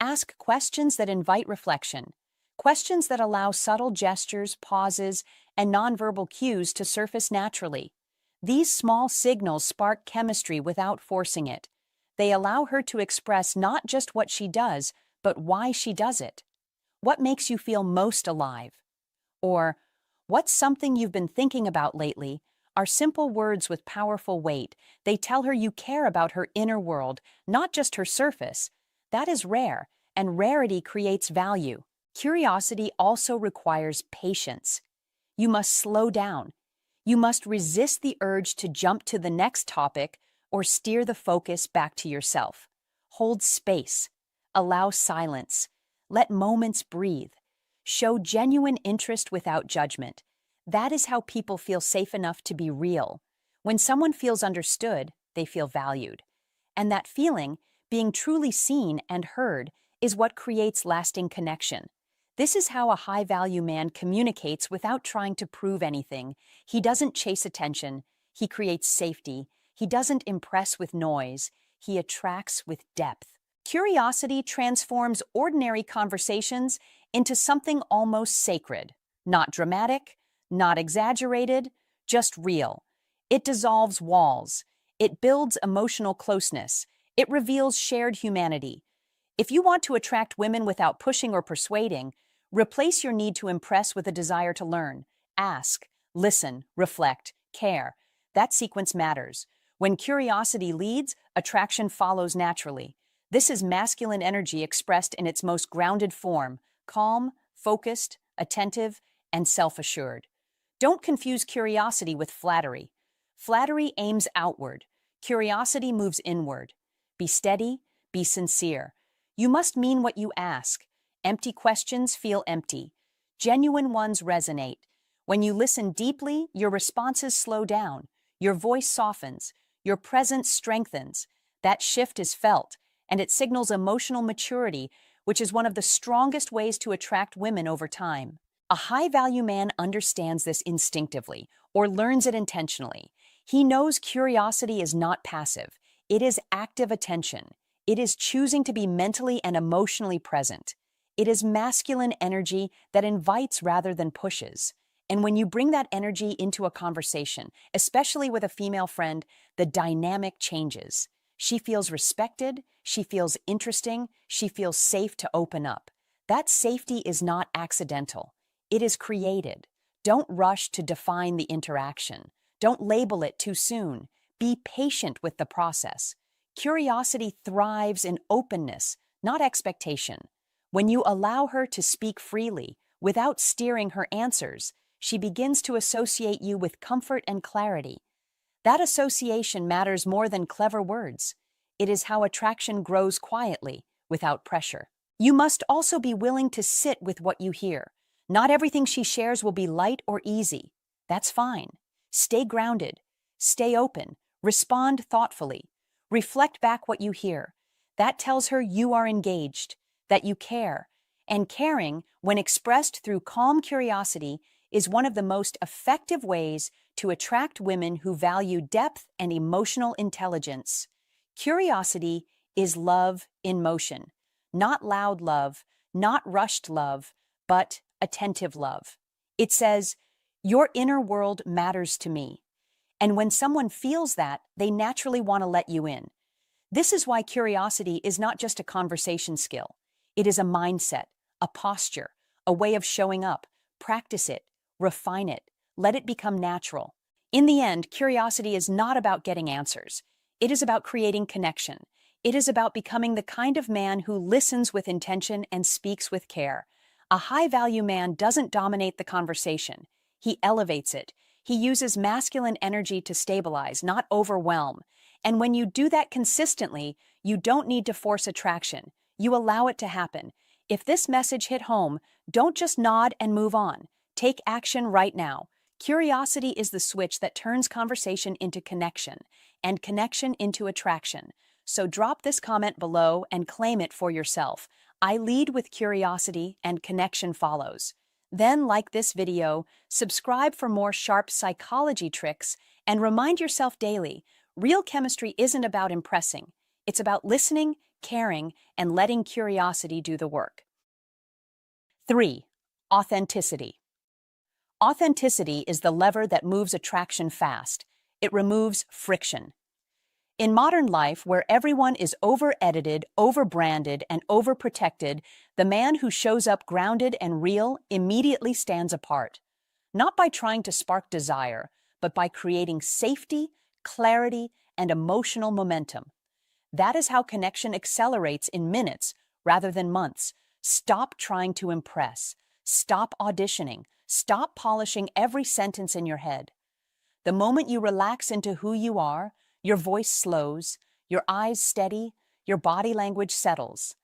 Ask questions that invite reflection. Questions that allow subtle gestures, pauses, and nonverbal cues to surface naturally. These small signals spark chemistry without forcing it. They allow her to express not just what she does, but why she does it. What makes you feel most alive? Or, "What's something you've been thinking about lately?" are simple words with powerful weight. They tell her you care about her inner world, not just her surface. That is rare, and rarity creates value. Curiosity also requires patience. You must slow down. You must resist the urge to jump to the next topic or steer the focus back to yourself. Hold space. Allow silence. Let moments breathe. Show genuine interest without judgment. That is how people feel safe enough to be real. When someone feels understood, they feel valued. And that feeling, being truly seen and heard, is what creates lasting connection. This is how a high-value man communicates without trying to prove anything. He doesn't chase attention. He creates safety. He doesn't impress with noise. He attracts with depth. Curiosity transforms ordinary conversations into something almost sacred. Not dramatic, not exaggerated, just real. It dissolves walls. It builds emotional closeness. It reveals shared humanity. If you want to attract women without pushing or persuading, replace your need to impress with a desire to learn. Ask, listen, reflect, care. That sequence matters. When curiosity leads, attraction follows naturally. This is masculine energy expressed in its most grounded form, calm, focused, attentive, and self-assured. Don't confuse curiosity with flattery. Flattery aims outward. Curiosity moves inward. Be steady, be sincere. You must mean what you ask. Empty questions feel empty. Genuine ones resonate. When you listen deeply, your responses slow down. Your voice softens. Your presence strengthens. That shift is felt, and it signals emotional maturity, which is one of the strongest ways to attract women over time. A high-value man understands this instinctively or learns it intentionally. He knows curiosity is not passive. It is active attention. It is choosing to be mentally and emotionally present. It is masculine energy that invites rather than pushes. And when you bring that energy into a conversation, especially with a female friend, the dynamic changes. She feels respected, she feels interesting, she feels safe to open up. That safety is not accidental. It is created. Don't rush to define the interaction. Don't label it too soon. Be patient with the process. Curiosity thrives in openness, not expectation. When you allow her to speak freely, without steering her answers, she begins to associate you with comfort and clarity. That association matters more than clever words. It is how attraction grows quietly, without pressure. You must also be willing to sit with what you hear. Not everything she shares will be light or easy. That's fine. Stay grounded. Stay open. Respond thoughtfully. Reflect back what you hear. That tells her you are engaged, that you care. And caring, when expressed through calm curiosity, is one of the most effective ways to attract women who value depth and emotional intelligence. Curiosity is love in motion. Not loud love, not rushed love, but attentive love. It says, "Your inner world matters to me." And when someone feels that, they naturally want to let you in. This is why curiosity is not just a conversation skill. It is a mindset, a posture, a way of showing up. Practice it, refine it, let it become natural. In the end, curiosity is not about getting answers. It is about creating connection. It is about becoming the kind of man who listens with intention and speaks with care. A high-value man doesn't dominate the conversation. He elevates it. He uses masculine energy to stabilize, not overwhelm. And when you do that consistently, you don't need to force attraction. You allow it to happen. If this message hit home, don't just nod and move on. Take action right now. Curiosity is the switch that turns conversation into connection, and connection into attraction. So drop this comment below and claim it for yourself. I lead with curiosity and connection follows. Then like this video, subscribe for more sharp psychology tricks, and remind yourself daily, real chemistry isn't about impressing. It's about listening, caring, and letting curiosity do the work. 3. Authenticity. Authenticity is the lever that moves attraction fast. It removes friction. In modern life, where everyone is over-edited, over-branded, and over-protected, the man who shows up grounded and real immediately stands apart. Not by trying to spark desire, but by creating safety, clarity, and emotional momentum. That is how connection accelerates in minutes rather than months. Stop trying to impress. Stop auditioning. Stop polishing every sentence in your head. The moment you relax into who you are, your voice slows, your eyes steady, your body language settles.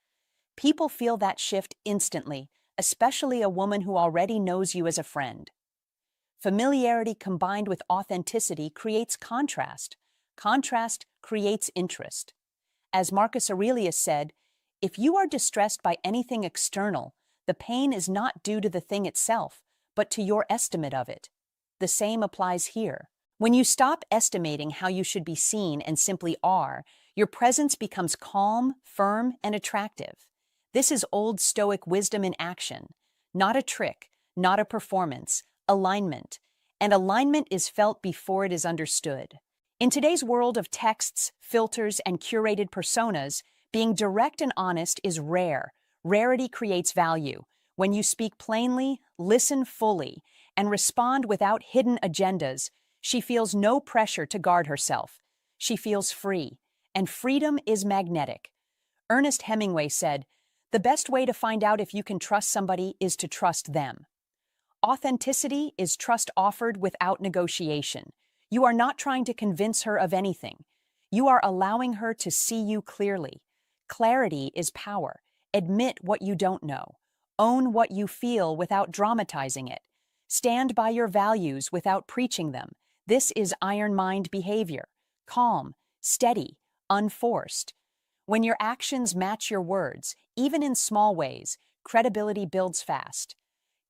People feel that shift instantly, especially a woman who already knows you as a friend. Familiarity combined with authenticity creates contrast. Contrast creates interest. As Marcus Aurelius said, if you are distressed by anything external, the pain is not due to the thing itself, but to your estimate of it. The same applies here. When you stop estimating how you should be seen and simply are, your presence becomes calm, firm, and attractive. This is Old Stoic wisdom in action. Not a trick, not a performance, alignment. And alignment is felt before it is understood. In today's world of texts, filters, and curated personas, being direct and honest is rare. Rarity creates value. When you speak plainly, listen fully, and respond without hidden agendas, she feels no pressure to guard herself. She feels free, and freedom is magnetic. Ernest Hemingway said, "The best way to find out if you can trust somebody is to trust them." Authenticity is trust offered without negotiation. You are not trying to convince her of anything. You are allowing her to see you clearly. Clarity is power. Admit what you don't know. Own what you feel without dramatizing it. Stand by your values without preaching them. This is iron mind behavior. Calm, steady, unforced. When your actions match your words, even in small ways, credibility builds fast.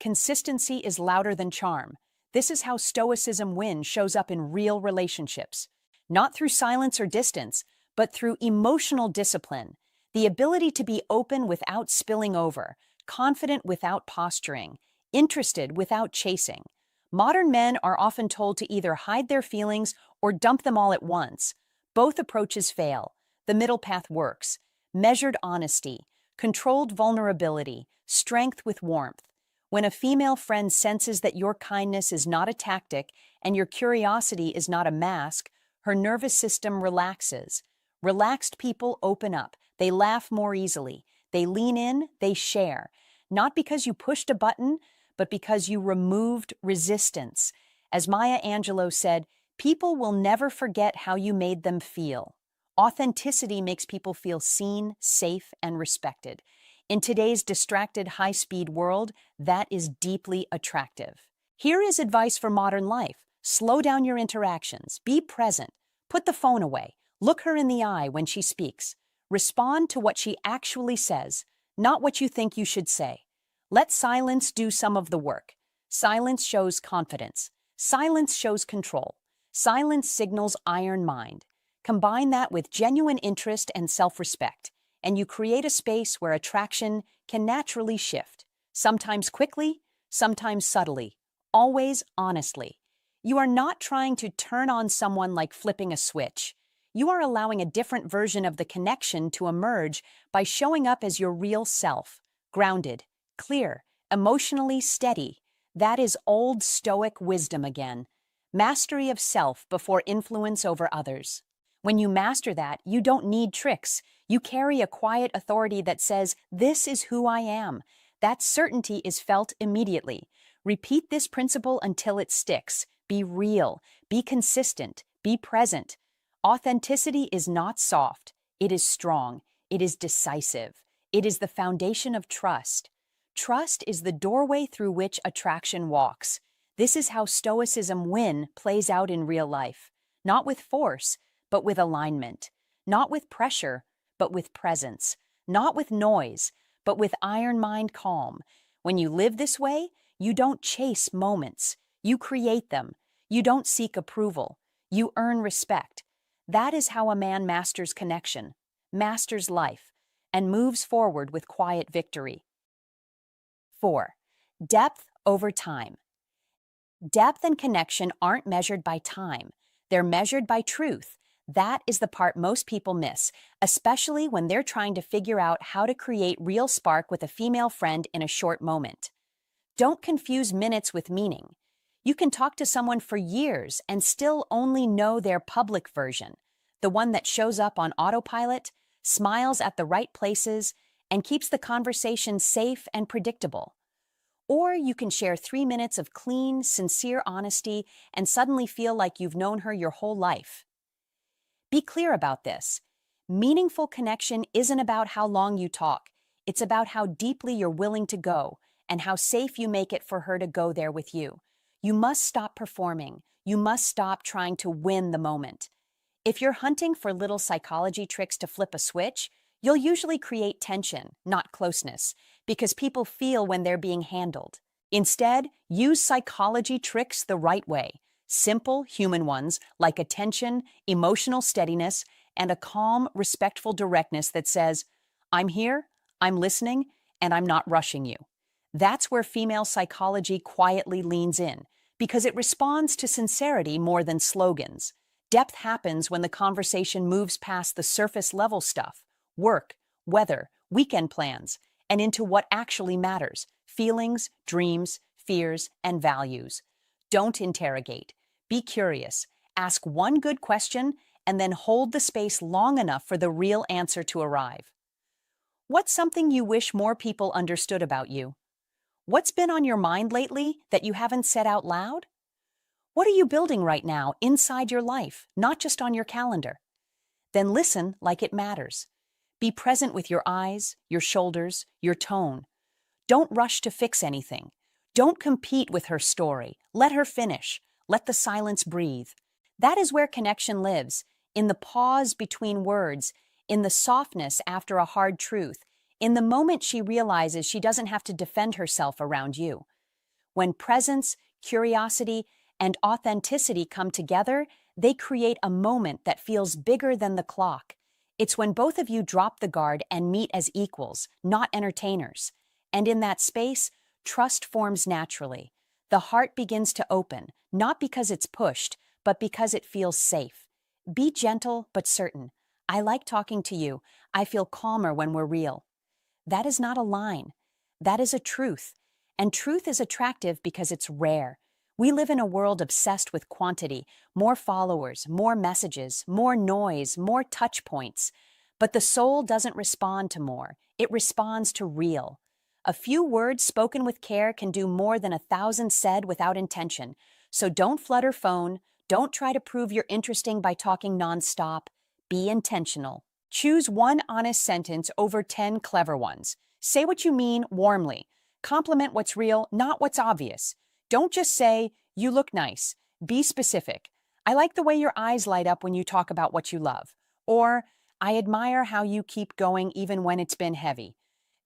Consistency is louder than charm. This is how Stoicism win shows up in real relationships. Not through silence or distance, but through emotional discipline, the ability to be open without spilling over, confident without posturing, interested without chasing. Modern men are often told to either hide their feelings or dump them all at once. Both approaches fail. The middle path works. Measured honesty, controlled vulnerability, strength with warmth. When a female friend senses that your kindness is not a tactic and your curiosity is not a mask, her nervous system relaxes. Relaxed people open up. They laugh more easily. They lean in, they share. Not because you pushed a button, but because you removed resistance. As Maya Angelou said, people will never forget how you made them feel. Authenticity makes people feel seen, safe, and respected. In today's distracted, high-speed world, that is deeply attractive. Here is advice for modern life. Slow down your interactions. Be present. Put the phone away. Look her in the eye when she speaks. Respond to what she actually says, not what you think you should say. Let silence do some of the work. Silence shows confidence. Silence shows control. Silence signals iron mind. Combine that with genuine interest and self-respect, and you create a space where attraction can naturally shift, sometimes quickly, sometimes subtly, always honestly. You are not trying to turn on someone like flipping a switch. You are allowing a different version of the connection to emerge by showing up as your real self, grounded, clear, emotionally steady. That is old Stoic wisdom again. Mastery of self before influence over others. When you master that, you don't need tricks. You carry a quiet authority that says, "This is who I am." That certainty is felt immediately. Repeat this principle until it sticks. Be real. Be consistent. Be present. Authenticity is not soft. It is strong. It is decisive. It is the foundation of trust. Trust is the doorway through which attraction walks. This is how Stoicism win plays out in real life. Not with force, but with alignment. Not with pressure, but with presence. Not with noise, but with iron mind calm. When you live this way, you don't chase moments. You create them. You don't seek approval. You earn respect. That is how a man masters connection, masters life, and moves forward with quiet victory. 4. Depth over time. Depth and connection aren't measured by time. They're measured by truth. That is the part most people miss, especially when they're trying to figure out how to create real spark with a female friend in a short moment. Don't confuse minutes with meaning. You can talk to someone for years and still only know their public version, the one that shows up on autopilot, smiles at the right places, and keeps the conversation safe and predictable. Or you can share 3 minutes of clean, sincere honesty and suddenly feel like you've known her your whole life. Be clear about this. Meaningful connection isn't about how long you talk. It's about how deeply you're willing to go and how safe you make it for her to go there with you. You must stop performing. You must stop trying to win the moment. If you're hunting for little psychology tricks to flip a switch, you'll usually create tension, not closeness, because people feel when they're being handled. Instead, use psychology tricks the right way. Simple, human ones like attention, emotional steadiness, and a calm, respectful directness that says, "I'm here, I'm listening, and I'm not rushing you." That's where female psychology quietly leans in, because it responds to sincerity more than slogans. Depth happens when the conversation moves past the surface level stuff, work, weather, weekend plans, and into what actually matters: feelings, dreams, fears, and values. Don't interrogate. Be curious. Ask one good question and then hold the space long enough for the real answer to arrive. What's something you wish more people understood about you? What's been on your mind lately that you haven't said out loud? What are you building right now inside your life, not just on your calendar? Then listen like it matters. Be present with your eyes, your shoulders, your tone. Don't rush to fix anything. Don't compete with her story. Let her finish. Let the silence breathe. That is where connection lives, in the pause between words, in the softness after a hard truth, in the moment she realizes she doesn't have to defend herself around you. When presence, curiosity, and authenticity come together, they create a moment that feels bigger than the clock. It's when both of you drop the guard and meet as equals, not entertainers. And in that space, trust forms naturally. The heart begins to open, not because it's pushed, but because it feels safe. Be gentle but certain. I like talking to you. I feel calmer when we're real. That is not a line. That is a truth. And truth is attractive because it's rare. We live in a world obsessed with quantity, more followers, more messages, more noise, more touch points. But the soul doesn't respond to more. It responds to real. A few words spoken with care can do more than 1,000 said without intention. So don't flood her phone. Don't try to prove you're interesting by talking nonstop. Be intentional. Choose one honest sentence over 10 clever ones. Say what you mean warmly. Compliment what's real, not what's obvious. Don't just say, "You look nice." Be specific. "I like the way your eyes light up when you talk about what you love." Or, "I admire how you keep going even when it's been heavy."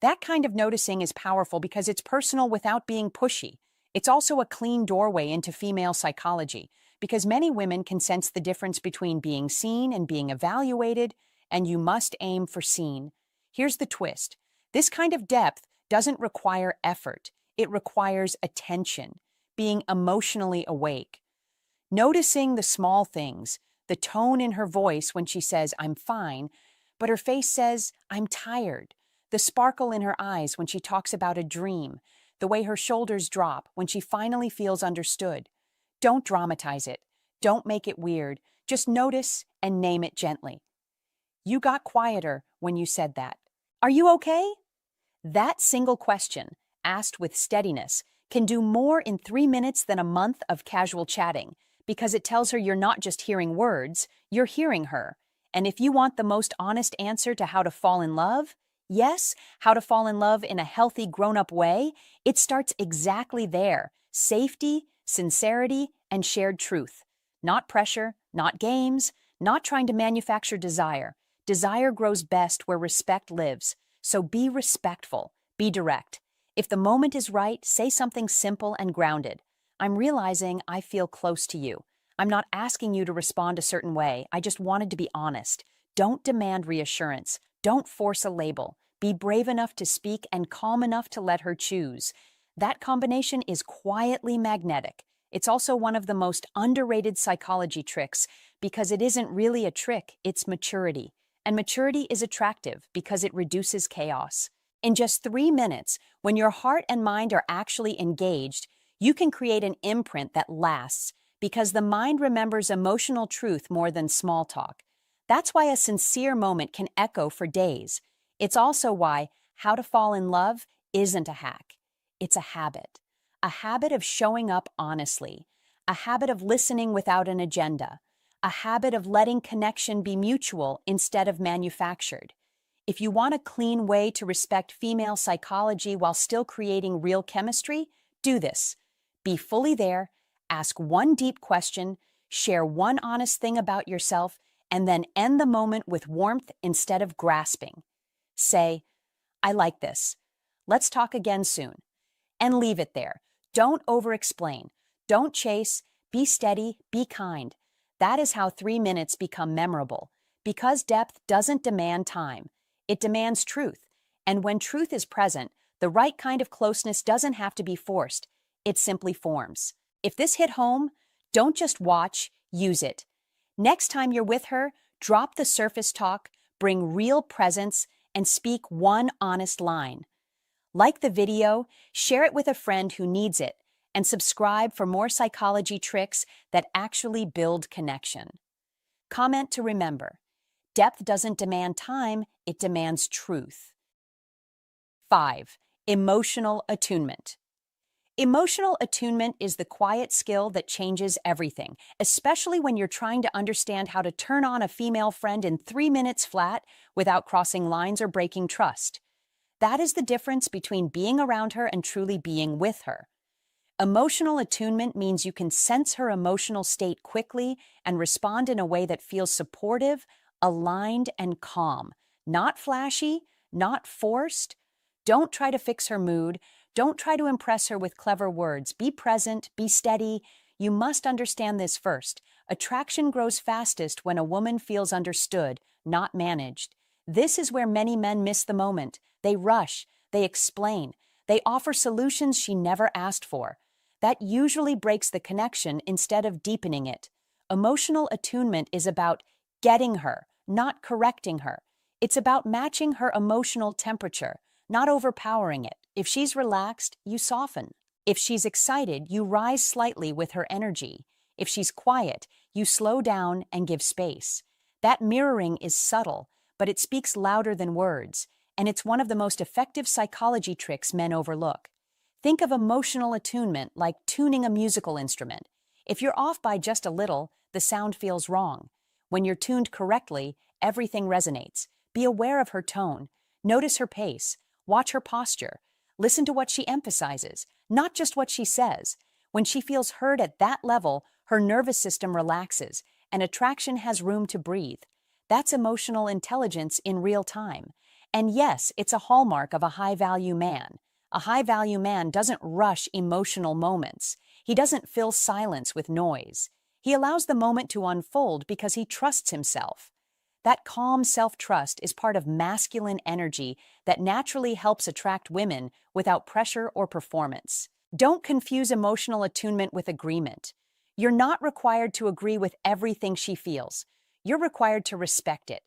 That kind of noticing is powerful because it's personal without being pushy. It's also a clean doorway into female psychology, because many women can sense the difference between being seen and being evaluated, and you must aim for seen. Here's the twist. This kind of depth doesn't require effort. It requires attention, being emotionally awake. Noticing the small things, the tone in her voice when she says, "I'm fine," but her face says, "I'm tired." The sparkle in her eyes when she talks about a dream, the way her shoulders drop when she finally feels understood. Don't dramatize it. Don't make it weird. Just notice and name it gently. "You got quieter when you said that. Are you okay?" That single question, asked with steadiness, can do more in 3 minutes than a month of casual chatting, because it tells her you're not just hearing words, you're hearing her. And if you want the most honest answer to how to fall in love, yes, how to fall in love in a healthy, grown-up way, it starts exactly there. Safety, sincerity, and shared truth. Not pressure, not games, not trying to manufacture desire. Desire grows best where respect lives. So be respectful, be direct. If the moment is right, say something simple and grounded. "I'm realizing I feel close to you. I'm not asking you to respond a certain way. I just wanted to be honest." Don't demand reassurance. Don't force a label. Be brave enough to speak and calm enough to let her choose. That combination is quietly magnetic. It's also one of the most underrated psychology tricks because it isn't really a trick, it's maturity. And maturity is attractive because it reduces chaos. In just 3 minutes, when your heart and mind are actually engaged, you can create an imprint that lasts because the mind remembers emotional truth more than small talk. That's why a sincere moment can echo for days. It's also why how to fall in love isn't a hack. It's a habit. A habit of showing up honestly. A habit of listening without an agenda. A habit of letting connection be mutual instead of manufactured. If you want a clean way to respect female psychology while still creating real chemistry, do this. Be fully there, ask one deep question, share one honest thing about yourself, and then end the moment with warmth instead of grasping. Say, "I like this. Let's talk again soon." And leave it there. Don't over-explain. Don't chase. Be steady. Be kind. That is how 3 minutes become memorable. Because depth doesn't demand time. It demands truth. And when truth is present, the right kind of closeness doesn't have to be forced. It simply forms. If this hit home, don't just watch, use it. Next time you're with her, drop the surface talk, bring real presence, and speak one honest line. Like the video, share it with a friend who needs it, and subscribe for more psychology tricks that actually build connection. Comment to remember. Depth doesn't demand time, it demands truth. 5. Emotional attunement. Emotional attunement is the quiet skill that changes everything, especially when you're trying to understand how to turn on a female friend in 3 minutes flat without crossing lines or breaking trust. That is the difference between being around her and truly being with her. Emotional attunement means you can sense her emotional state quickly and respond in a way that feels supportive, aligned, and calm. Not flashy, not forced. Don't try to fix her mood. Don't try to impress her with clever words. Be present, be steady. You must understand this first. Attraction grows fastest when a woman feels understood, not managed. This is where many men miss the moment. They rush, they explain, they offer solutions she never asked for. That usually breaks the connection instead of deepening it. Emotional attunement is about getting her, not correcting her. It's about matching her emotional temperature, not overpowering it. If she's relaxed, you soften. If she's excited, you rise slightly with her energy. If she's quiet, you slow down and give space. That mirroring is subtle, but it speaks louder than words, and it's one of the most effective psychology tricks men overlook. Think of emotional attunement like tuning a musical instrument. If you're off by just a little, the sound feels wrong. When you're tuned correctly, everything resonates. Be aware of her tone. Notice her pace. Watch her posture. Listen to what she emphasizes, not just what she says. When she feels heard at that level, her nervous system relaxes, and attraction has room to breathe. That's emotional intelligence in real time. And yes, it's a hallmark of a high-value man. A high-value man doesn't rush emotional moments. He doesn't fill silence with noise. He allows the moment to unfold because he trusts himself. That calm self-trust is part of masculine energy that naturally helps attract women without pressure or performance. Don't confuse emotional attunement with agreement. You're not required to agree with everything she feels. You're required to respect it.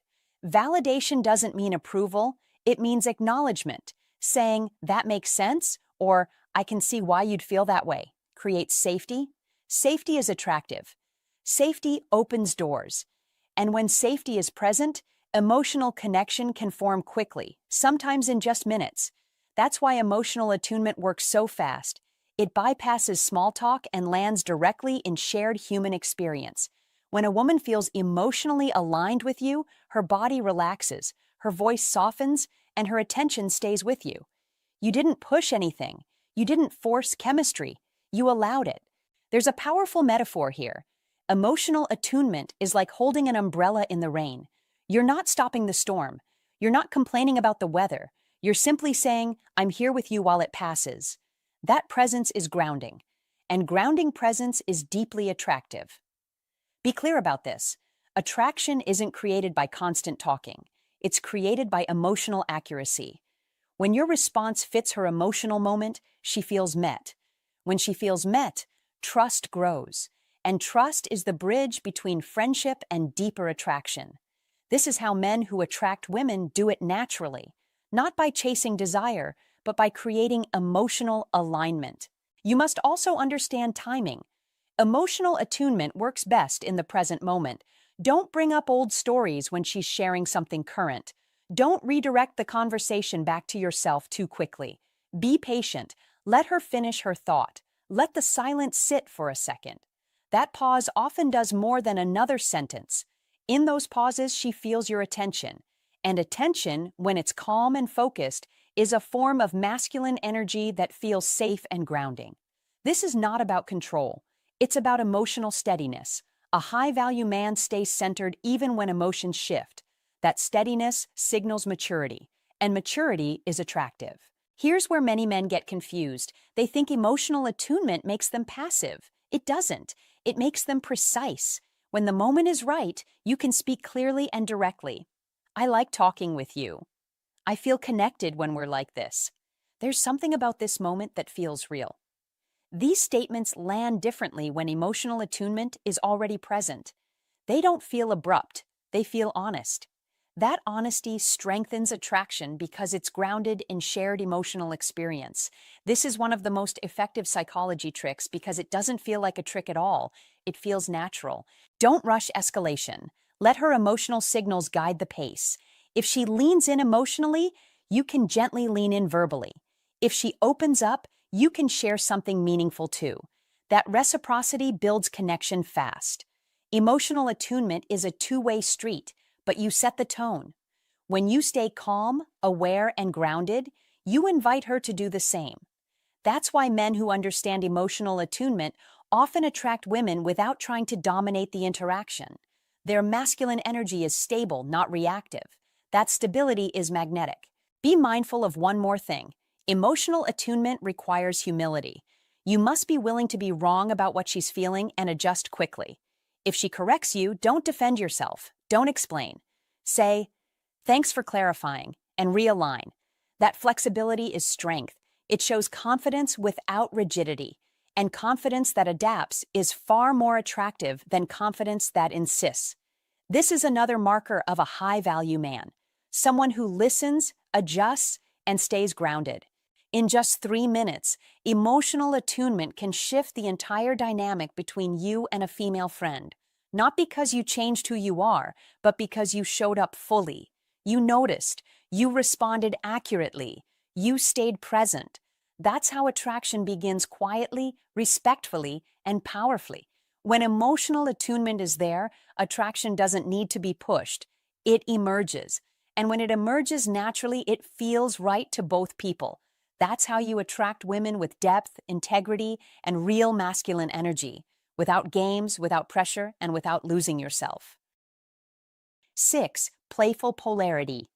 Validation doesn't mean approval, it means acknowledgement. Saying, "That makes sense," or "I can see why you'd feel that way," creates safety. Safety is attractive. Safety opens doors. And when safety is present, emotional connection can form quickly, sometimes in just minutes. That's why emotional attunement works so fast. It bypasses small talk and lands directly in shared human experience. When a woman feels emotionally aligned with you, her body relaxes, her voice softens, and her attention stays with you. You didn't push anything. You didn't force chemistry. You allowed it. There's a powerful metaphor here. Emotional attunement is like holding an umbrella in the rain. You're not stopping the storm. You're not complaining about the weather. You're simply saying, "I'm here with you while it passes." That presence is grounding, and grounding presence is deeply attractive. Be clear about this. Attraction isn't created by constant talking. It's created by emotional accuracy. When your response fits her emotional moment, she feels met. When she feels met, trust grows. And trust is the bridge between friendship and deeper attraction. This is how men who attract women do it naturally, not by chasing desire, but by creating emotional alignment. You must also understand timing. Emotional attunement works best in the present moment. Don't bring up old stories when she's sharing something current. Don't redirect the conversation back to yourself too quickly. Be patient. Let her finish her thought. Let the silence sit for a second. That pause often does more than another sentence. In those pauses, she feels your attention. And attention, when it's calm and focused, is a form of masculine energy that feels safe and grounding. This is not about control. It's about emotional steadiness. A high-value man stays centered even when emotions shift. That steadiness signals maturity, and maturity is attractive. Here's where many men get confused. They think emotional attunement makes them passive. It doesn't. It makes them precise. When the moment is right, you can speak clearly and directly. "I like talking with you. I feel connected when we're like this. There's something about this moment that feels real." These statements land differently when emotional attunement is already present. They don't feel abrupt. They feel honest. That honesty strengthens attraction because it's grounded in shared emotional experience. This is one of the most effective psychology tricks because it doesn't feel like a trick at all. It feels natural. Don't rush escalation. Let her emotional signals guide the pace. If she leans in emotionally, you can gently lean in verbally. If she opens up, you can share something meaningful too. That reciprocity builds connection fast. Emotional attunement is a two-way street, but you set the tone. When you stay calm, aware, and grounded, you invite her to do the same. That's why men who understand emotional attunement often attract women without trying to dominate the interaction. Their masculine energy is stable, not reactive. That stability is magnetic. Be mindful of one more thing. Emotional attunement requires humility. You must be willing to be wrong about what she's feeling and adjust quickly. If she corrects you, don't defend yourself. Don't explain. Say, "Thanks for clarifying," and realign. That flexibility is strength. It shows confidence without rigidity. And confidence that adapts is far more attractive than confidence that insists. This is another marker of a high-value man. Someone who listens, adjusts, and stays grounded. In just 3 minutes, emotional attunement can shift the entire dynamic between you and a female friend. Not because you changed who you are, but because you showed up fully. You noticed. You responded accurately. You stayed present. That's how attraction begins quietly, respectfully, and powerfully. When emotional attunement is there, attraction doesn't need to be pushed. It emerges. And when it emerges naturally, it feels right to both people. That's how you attract women with depth, integrity, and real masculine energy, without games, without pressure, and without losing yourself. 6. Playful polarity.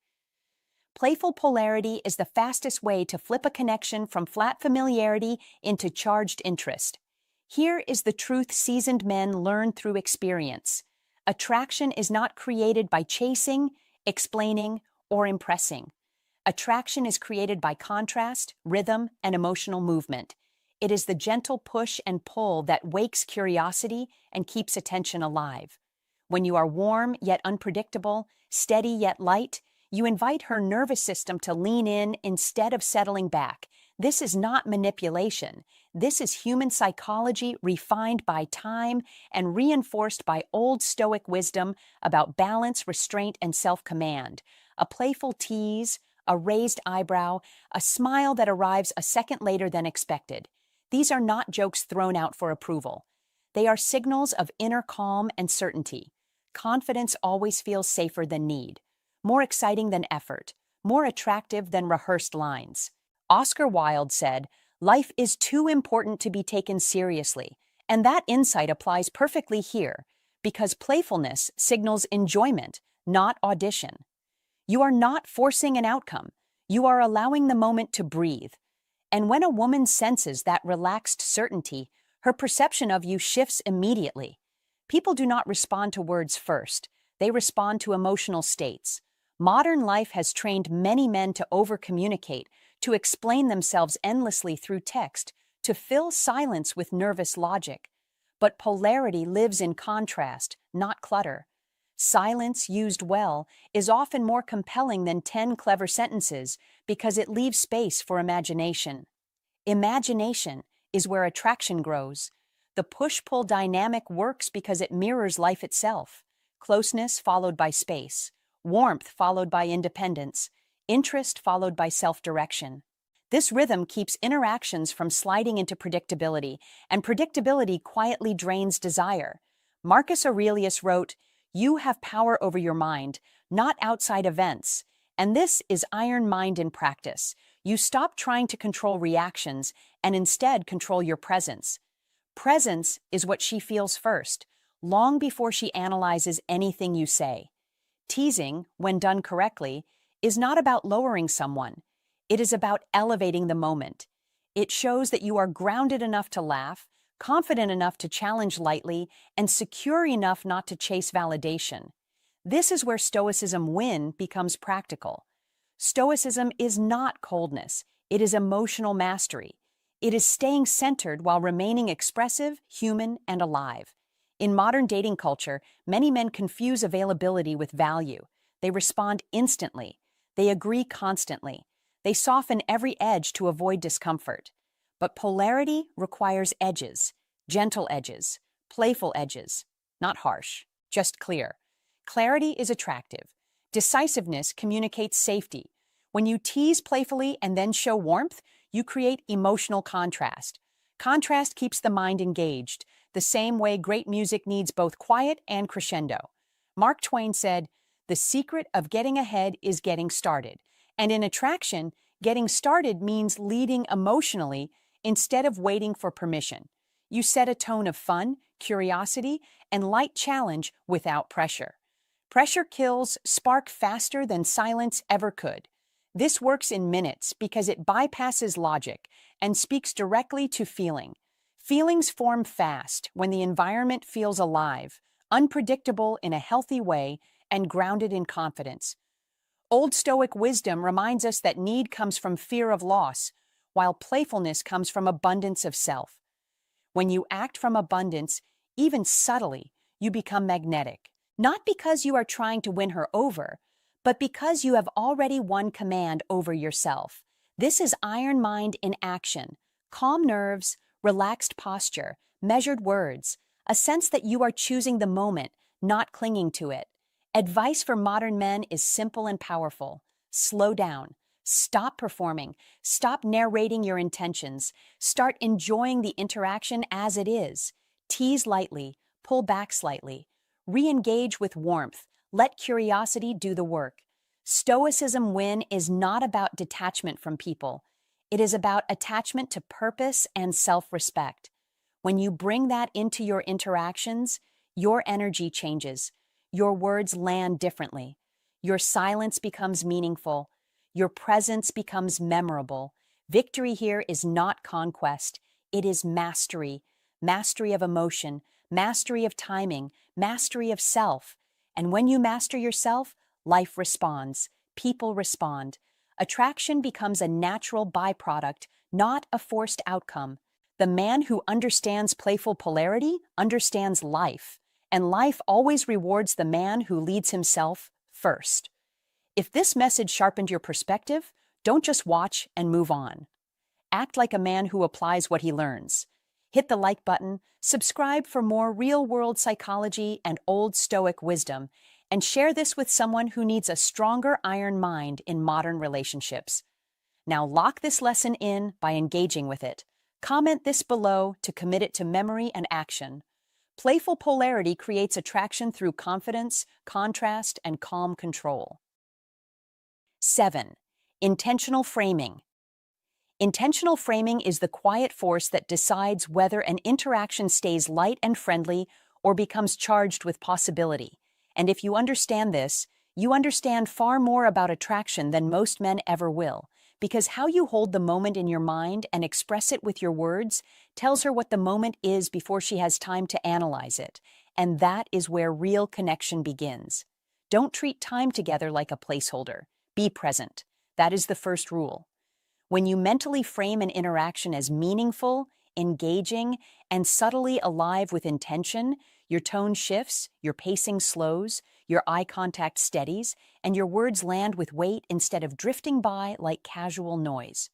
Playful polarity is the fastest way to flip a connection from flat familiarity into charged interest. Here is the truth seasoned men learn through experience. Attraction is not created by chasing, explaining, or impressing. Attraction is created by contrast, rhythm, and emotional movement. It is the gentle push and pull that wakes curiosity and keeps attention alive. When you are warm yet unpredictable, steady yet light, you invite her nervous system to lean in instead of settling back. This is not manipulation. This is human psychology refined by time and reinforced by old Stoic wisdom about balance, restraint, and self-command. A playful tease, a raised eyebrow, a smile that arrives a second later than expected. These are not jokes thrown out for approval. They are signals of inner calm and certainty. Confidence always feels safer than need, more exciting than effort, more attractive than rehearsed lines. Oscar Wilde said, "Life is too important to be taken seriously," and that insight applies perfectly here, because playfulness signals enjoyment, not audition. You are not forcing an outcome. You are allowing the moment to breathe. And when a woman senses that relaxed certainty, her perception of you shifts immediately. People do not respond to words first. They respond to emotional states. Modern life has trained many men to over-communicate, to explain themselves endlessly through text, to fill silence with nervous logic. But polarity lives in contrast, not clutter. Silence, used well, is often more compelling than 10 clever sentences because it leaves space for imagination. Imagination is where attraction grows. The push-pull dynamic works because it mirrors life itself. Closeness followed by space, warmth followed by independence, interest followed by self-direction. This rhythm keeps interactions from sliding into predictability, and predictability quietly drains desire. Marcus Aurelius wrote, "You have power over your mind, not outside events." And this is iron mind in practice. You stop trying to control reactions and instead control your presence. Presence is what she feels first, long before she analyzes anything you say. Teasing, when done correctly, is not about lowering someone. It is about elevating the moment. It shows that you are grounded enough to laugh, confident enough to challenge lightly, and secure enough not to chase validation. This is where Stoicism win becomes practical. Stoicism is not coldness. It is emotional mastery. It is staying centered while remaining expressive, human, and alive. In modern dating culture, many men confuse availability with value. They respond instantly. They agree constantly. They soften every edge to avoid discomfort. But polarity requires edges, gentle edges, playful edges, not harsh, just clear. Clarity is attractive. Decisiveness communicates safety. When you tease playfully and then show warmth, You create emotional contrast. Contrast keeps the mind engaged, the same way great music needs both quiet and crescendo. Mark Twain said, "The secret of getting ahead is getting started." And in attraction, getting started means leading emotionally instead of waiting for permission. You set a tone of fun, curiosity, and light challenge without pressure. Pressure kills spark faster than silence ever could. This works in minutes because it bypasses logic and speaks directly to feeling. Feelings form fast when the environment feels alive, unpredictable in a healthy way, and grounded in confidence. Old Stoic wisdom reminds us that need comes from fear of loss, while playfulness comes from abundance of self. When you act from abundance, even subtly, you become magnetic. Not because you are trying to win her over, but because you have already won command over yourself. This is iron mind in action. Calm nerves, relaxed posture, measured words, a sense that you are choosing the moment, not clinging to it. Advice for modern men is simple and powerful. Slow down. Stop performing. Stop narrating your intentions. Start enjoying the interaction as it is. Tease lightly. Pull back slightly. Re-engage with warmth. Let curiosity do the work. Stoicism win is not about detachment from people. It is about attachment to purpose and self-respect. When you bring that into your interactions, your energy changes. Your words land differently. Your silence becomes meaningful. Your presence becomes memorable. Victory here is not conquest. It is mastery. Mastery of emotion, mastery of timing, mastery of self. And when you master yourself, life responds. People respond. Attraction becomes a natural byproduct, not a forced outcome. The man who understands playful polarity understands life, and life always rewards the man who leads himself first. If this message sharpened your perspective, don't just watch and move on. Act like a man who applies what he learns. Hit the like button, subscribe for more real-world psychology and old Stoic wisdom, and share this with someone who needs a stronger iron mind in modern relationships. Now lock this lesson in by engaging with it. Comment this below to commit it to memory and action. Playful polarity creates attraction through confidence, contrast, and calm control. 7. Intentional framing. Intentional framing is the quiet force that decides whether an interaction stays light and friendly or becomes charged with possibility. And if you understand this, you understand far more about attraction than most men ever will, because how you hold the moment in your mind and express it with your words tells her what the moment is before she has time to analyze it, and that is where real connection begins. Don't treat time together like a placeholder. Be present. That is the first rule. When you mentally frame an interaction as meaningful, engaging, and subtly alive with intention, your tone shifts, your pacing slows, your eye contact steadies, and your words land with weight instead of drifting by like casual noise.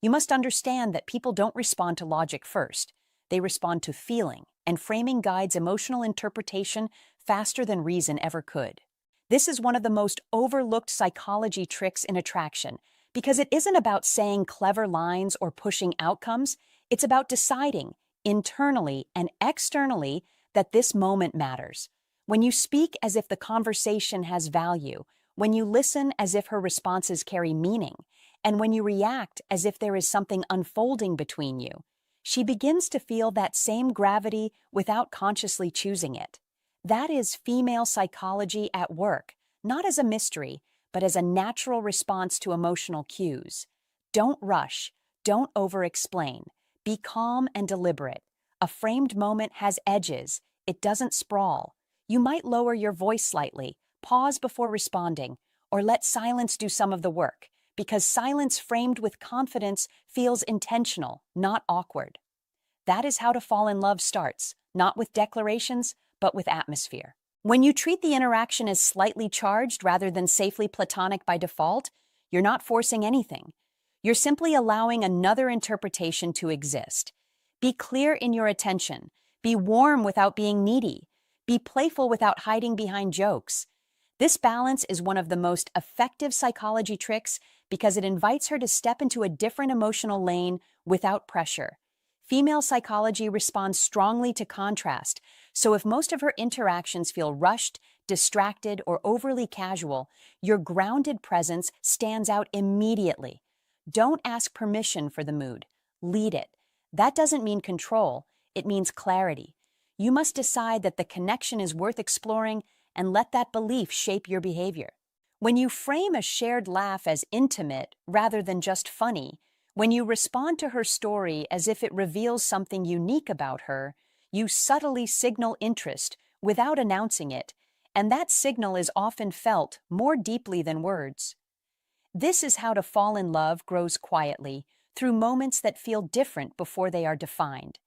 You must understand that people don't respond to logic first. They respond to feeling, and framing guides emotional interpretation faster than reason ever could. This is one of the most overlooked psychology tricks in attraction, because it isn't about saying clever lines or pushing outcomes. It's about deciding, internally and externally, that this moment matters. When you speak as if the conversation has value, when you listen as if her responses carry meaning, and when you react as if there is something unfolding between you, she begins to feel that same gravity without consciously choosing it. That is female psychology at work, not as a mystery, but as a natural response to emotional cues. Don't rush. Don't over-explain. Be calm and deliberate. A framed moment has edges. It doesn't sprawl. You might lower your voice slightly, pause before responding, or let silence do some of the work, because silence framed with confidence feels intentional, not awkward. That is how to fall in love starts, not with declarations, but with atmosphere. When you treat the interaction as slightly charged rather than safely platonic by default, you're not forcing anything. You're simply allowing another interpretation to exist. Be clear in your attention. Be warm without being needy. Be playful without hiding behind jokes. This balance is one of the most effective psychology tricks because it invites her to step into a different emotional lane without pressure. Female psychology responds strongly to contrast, so if most of her interactions feel rushed, distracted, or overly casual, your grounded presence stands out immediately. Don't ask permission for the mood. Lead it. That doesn't mean control, it means clarity. You must decide that the connection is worth exploring and let that belief shape your behavior. When you frame a shared laugh as intimate rather than just funny, when you respond to her story as if it reveals something unique about her, you subtly signal interest without announcing it, and that signal is often felt more deeply than words. This is how to fall in love grows quietly, through moments that feel different before they are defined.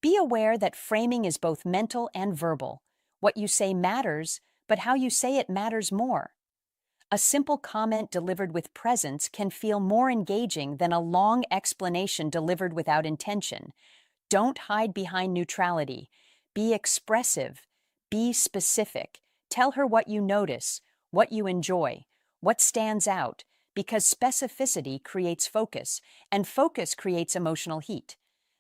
Be aware that framing is both mental and verbal. What you say matters, but how you say it matters more. A simple comment delivered with presence can feel more engaging than a long explanation delivered without intention. Don't hide behind neutrality. Be expressive. Be specific. Tell her what you notice, what you enjoy, what stands out, because specificity creates focus, and focus creates emotional heat.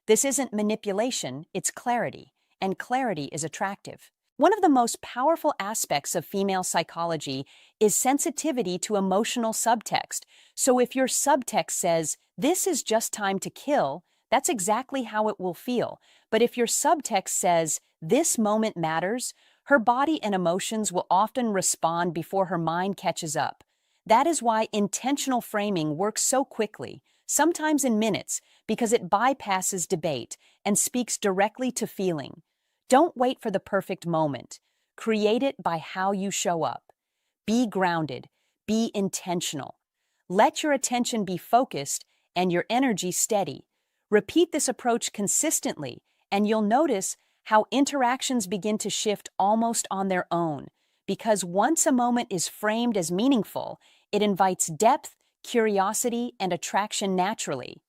This isn't manipulation, it's clarity, and clarity is attractive. One of the most powerful aspects of female psychology is sensitivity to emotional subtext. So if your subtext says, "This is just time to kill," that's exactly how it will feel. But if your subtext says, "This moment matters," her body and emotions will often respond before her mind catches up. That is why intentional framing works so quickly, sometimes in minutes, because it bypasses debate and speaks directly to feeling. Don't wait for the perfect moment. Create it by how you show up. Be grounded. Be intentional. Let your attention be focused and your energy steady. Repeat this approach consistently, and you'll notice how interactions begin to shift almost on their own. Because once a moment is framed as meaningful, it invites depth, curiosity, and attraction naturally.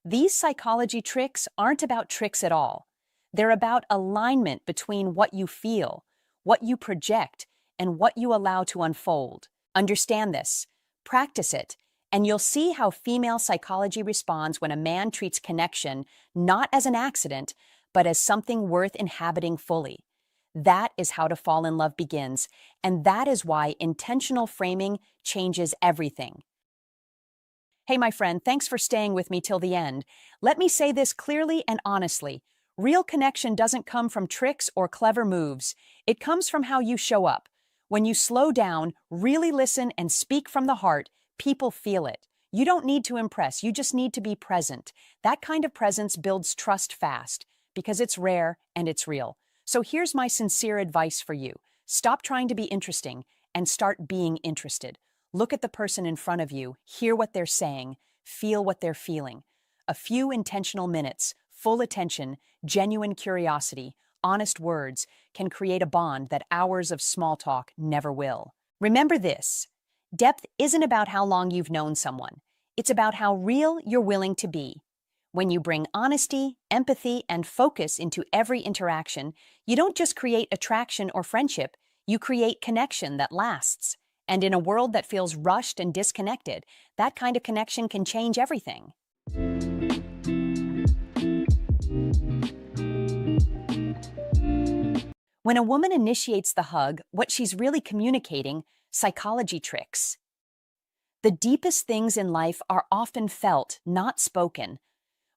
These psychology tricks aren't about tricks at all. They're about alignment between what you feel, what you project, and what you allow to unfold. Understand this, practice it, and you'll see how female psychology responds when a man treats connection not as an accident, but as something worth inhabiting fully. That is how to fall in love begins, and that is why intentional framing changes everything. Hey, my friend, thanks for staying with me till the end. Let me say this clearly and honestly. Real connection doesn't come from tricks or clever moves. It comes from how you show up. When you slow down, really listen, and speak from the heart, people feel it. You don't need to impress, you just need to be present. That kind of presence builds trust fast, because it's rare and it's real. So here's my sincere advice for you. Stop trying to be interesting and start being interested. Look at the person in front of you, hear what they're saying, feel what they're feeling. A few intentional minutes, full attention, genuine curiosity, honest words can create a bond that hours of small talk never will. Remember this, depth isn't about how long you've known someone. It's about how real you're willing to be. When you bring honesty, empathy, and focus into every interaction, you don't just create attraction or friendship, you create connection that lasts. And in a world that feels rushed and disconnected, that kind of connection can change everything. When a woman initiates the hug, what she's really communicating, psychology tricks. The deepest things in life are often felt, not spoken.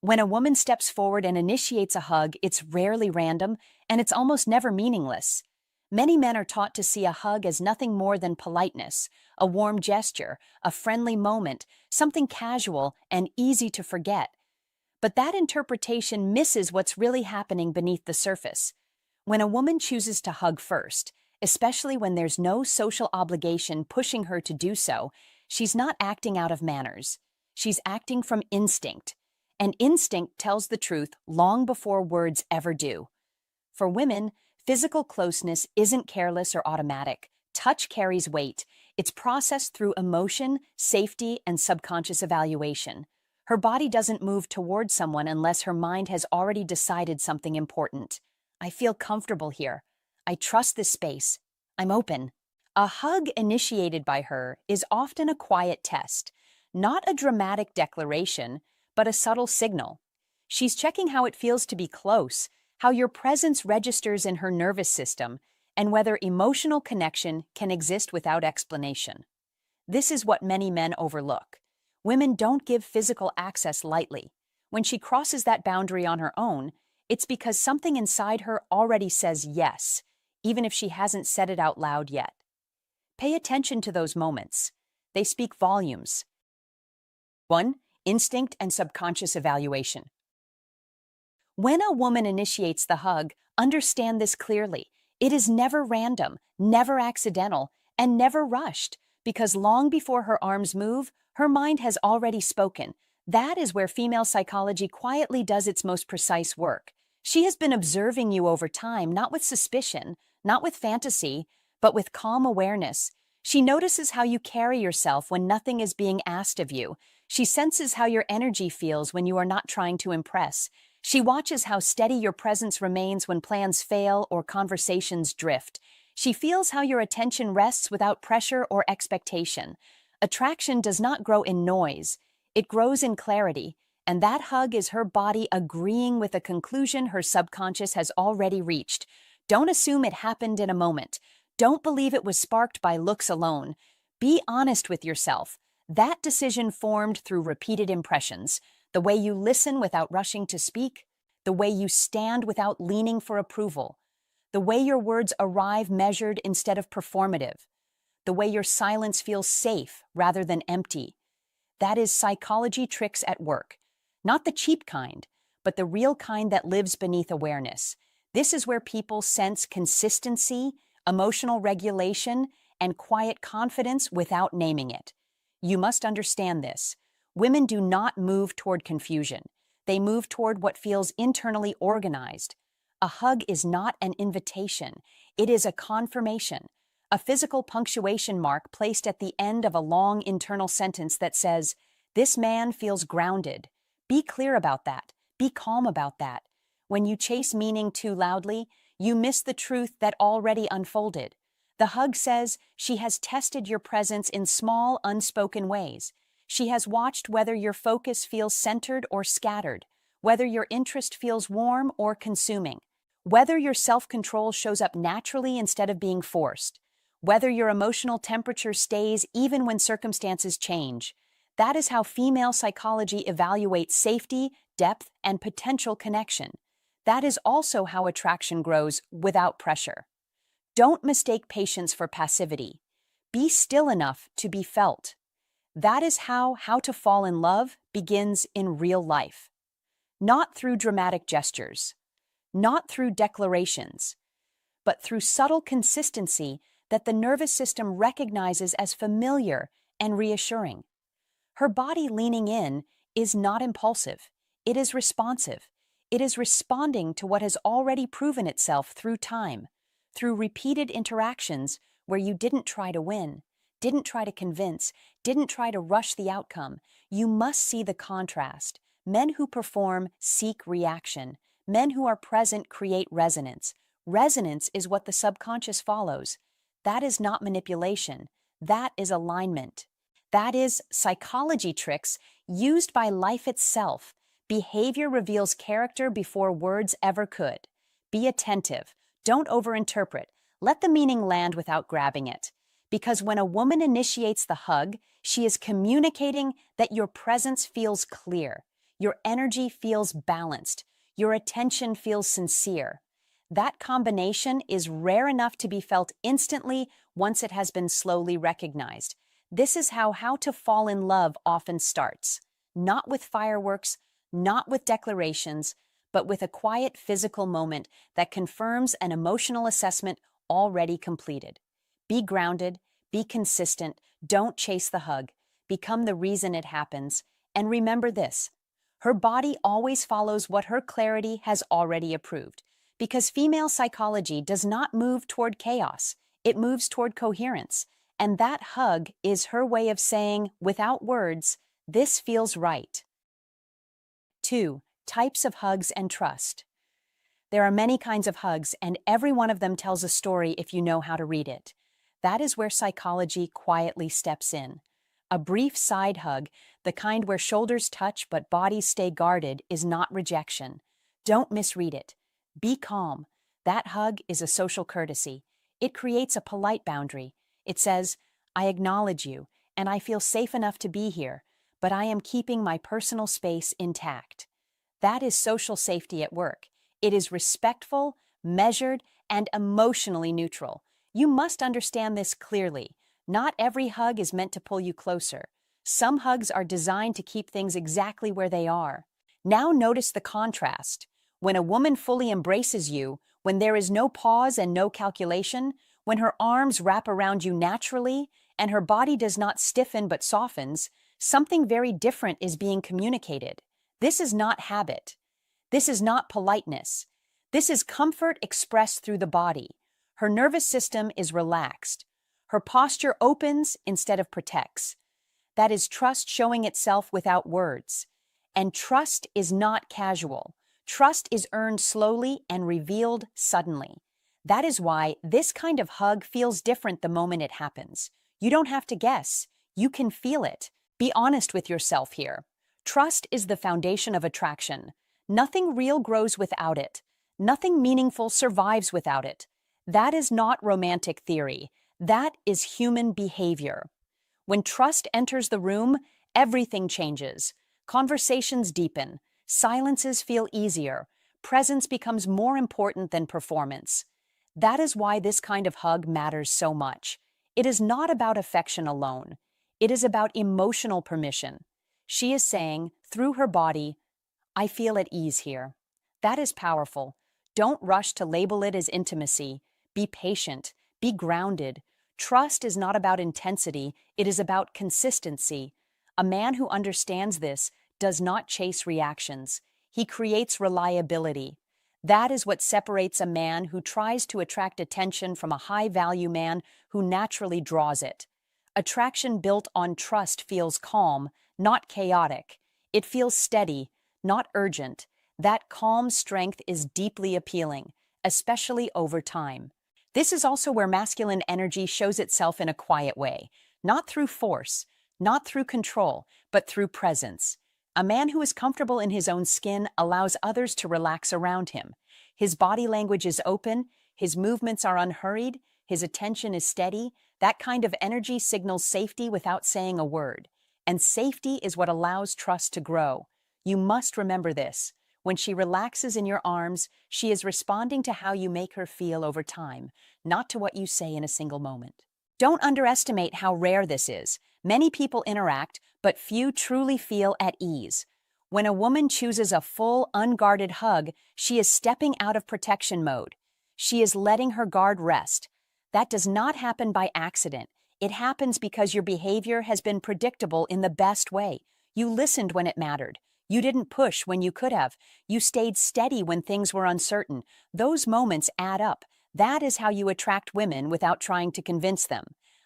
When a woman steps forward and initiates a hug, it's rarely random, and it's almost never meaningless. Many men are taught to see a hug as nothing more than politeness, a warm gesture, a friendly moment, something casual and easy to forget. But that interpretation misses what's really happening beneath the surface. When a woman chooses to hug first, especially when there's no social obligation pushing her to do so, she's not acting out of manners. She's acting from instinct. And instinct tells the truth long before words ever do. For women, physical closeness isn't careless or automatic. Touch carries weight. It's processed through emotion, safety, and subconscious evaluation. Her body doesn't move toward someone unless her mind has already decided something important. I feel comfortable here. I trust this space. I'm open. A hug initiated by her is often a quiet test, not a dramatic declaration, but a subtle signal. She's checking how it feels to be close, how your presence registers in her nervous system, and whether emotional connection can exist without explanation. This is what many men overlook. Women don't give physical access lightly. When she crosses that boundary on her own, it's because something inside her already says yes, even if she hasn't said it out loud yet. Pay attention to those moments. They speak volumes. 1. Instinct and subconscious evaluation. When a woman initiates the hug, understand this clearly. It is never random, never accidental, and never rushed, because long before her arms move, her mind has already spoken. That is where female psychology quietly does its most precise work. She has been observing you over time, not with suspicion, not with fantasy, but with calm awareness. She notices how you carry yourself when nothing is being asked of you. She senses how your energy feels when you are not trying to impress. She watches how steady your presence remains when plans fail or conversations drift. She feels how your attention rests without pressure or expectation. Attraction does not grow in noise. It grows in clarity, and that hug is her body agreeing with a conclusion her subconscious has already reached. Don't assume it happened in a moment. Don't believe it was sparked by looks alone. Be honest with yourself. That decision formed through repeated impressions. The way you listen without rushing to speak, the way you stand without leaning for approval, the way your words arrive measured instead of performative, the way your silence feels safe rather than empty. That is psychology tricks at work. Not the cheap kind, but the real kind that lives beneath awareness. This is where people sense consistency, emotional regulation, and quiet confidence without naming it. You must understand this. Women do not move toward confusion. They move toward what feels internally organized. A hug is not an invitation. It is a confirmation, a physical punctuation mark placed at the end of a long internal sentence that says, "This man feels grounded." Be clear about that. Be calm about that. When you chase meaning too loudly, you miss the truth that already unfolded. The hug says she has tested your presence in small, unspoken ways. She has watched whether your focus feels centered or scattered, whether your interest feels warm or consuming, whether your self-control shows up naturally instead of being forced, whether your emotional temperature stays even when circumstances change. That is how female psychology evaluates safety, depth, and potential connection. That is also how attraction grows without pressure. Don't mistake patience for passivity. Be still enough to be felt. That is how to fall in love begins in real life. Not through dramatic gestures, not through declarations, but through subtle consistency that the nervous system recognizes as familiar and reassuring. Her body leaning in is not impulsive. It is responsive. It is responding to what has already proven itself through time, through repeated interactions where you didn't try to win, didn't try to convince, didn't try to rush the outcome. You must see the contrast. Men who perform seek reaction. Men who are present create resonance. Resonance is what the subconscious follows. That is not manipulation. That is alignment. That is psychology tricks used by life itself. Behavior reveals character before words ever could. Be attentive. Don't overinterpret. Let the meaning land without grabbing it. Because when a woman initiates the hug, she is communicating that your presence feels clear, your energy feels balanced, your attention feels sincere. That combination is rare enough to be felt instantly once it has been slowly recognized. This is how to fall in love often starts. Not with fireworks, not with declarations, but with a quiet physical moment that confirms an emotional assessment already completed. Be grounded, be consistent, don't chase the hug, become the reason it happens, and remember this: her body always follows what her clarity has already approved, because female psychology does not move toward chaos, it moves toward coherence, and that hug is her way of saying, without words, "This feels right." 2. Types of hugs and trust. There are many kinds of hugs, and every one of them tells a story if you know how to read it. That is where psychology quietly steps in. A brief side hug, the kind where shoulders touch but bodies stay guarded, is not rejection. Don't misread it. Be calm. That hug is a social courtesy. It creates a polite boundary. It says, I acknowledge you, and I feel safe enough to be here, but I am keeping my personal space intact. That is social safety at work. It is respectful, measured, and emotionally neutral. You must understand this clearly. Not every hug is meant to pull you closer. Some hugs are designed to keep things exactly where they are. Now notice the contrast. When a woman fully embraces you, when there is no pause and no calculation, when her arms wrap around you naturally, and her body does not stiffen but softens, something very different is being communicated. This is not habit. This is not politeness. This is comfort expressed through the body. Her nervous system is relaxed. Her posture opens instead of protects. That is trust showing itself without words. And trust is not casual. Trust is earned slowly and revealed suddenly. That is why this kind of hug feels different the moment it happens. You don't have to guess. You can feel it. Be honest with yourself here. Trust is the foundation of attraction. Nothing real grows without it. Nothing meaningful survives without it. That is not romantic theory. That is human behavior. When trust enters the room, everything changes. Conversations deepen. Silences feel easier. Presence becomes more important than performance. That is why this kind of hug matters so much. It is not about affection alone. It is about emotional permission. She is saying, through her body, I feel at ease here. That is powerful. Don't rush to label it as intimacy. Be patient. Be grounded. Trust is not about intensity. It is about consistency. A man who understands this does not chase reactions. He creates reliability. That is what separates a man who tries to attract attention from a high-value man who naturally draws it. Attraction built on trust feels calm, not chaotic. It feels steady, not urgent. That calm strength is deeply appealing, especially over time. This is also where masculine energy shows itself in a quiet way, not through force, not through control, but through presence. A man who is comfortable in his own skin allows others to relax around him. His body language is open, his movements are unhurried, his attention is steady. That kind of energy signals safety without saying a word. And safety is what allows trust to grow. You must remember this. When she relaxes in your arms, she is responding to how you make her feel over time, not to what you say in a single moment. Don't underestimate how rare this is. Many people interact, but few truly feel at ease. When a woman chooses a full, unguarded hug, she is stepping out of protection mode. She is letting her guard rest. That does not happen by accident. It happens because your behavior has been predictable in the best way. You listened when it mattered. You didn't push when you could have. You stayed steady when things were uncertain. Those moments add up. That is how you attract women without trying to convince them.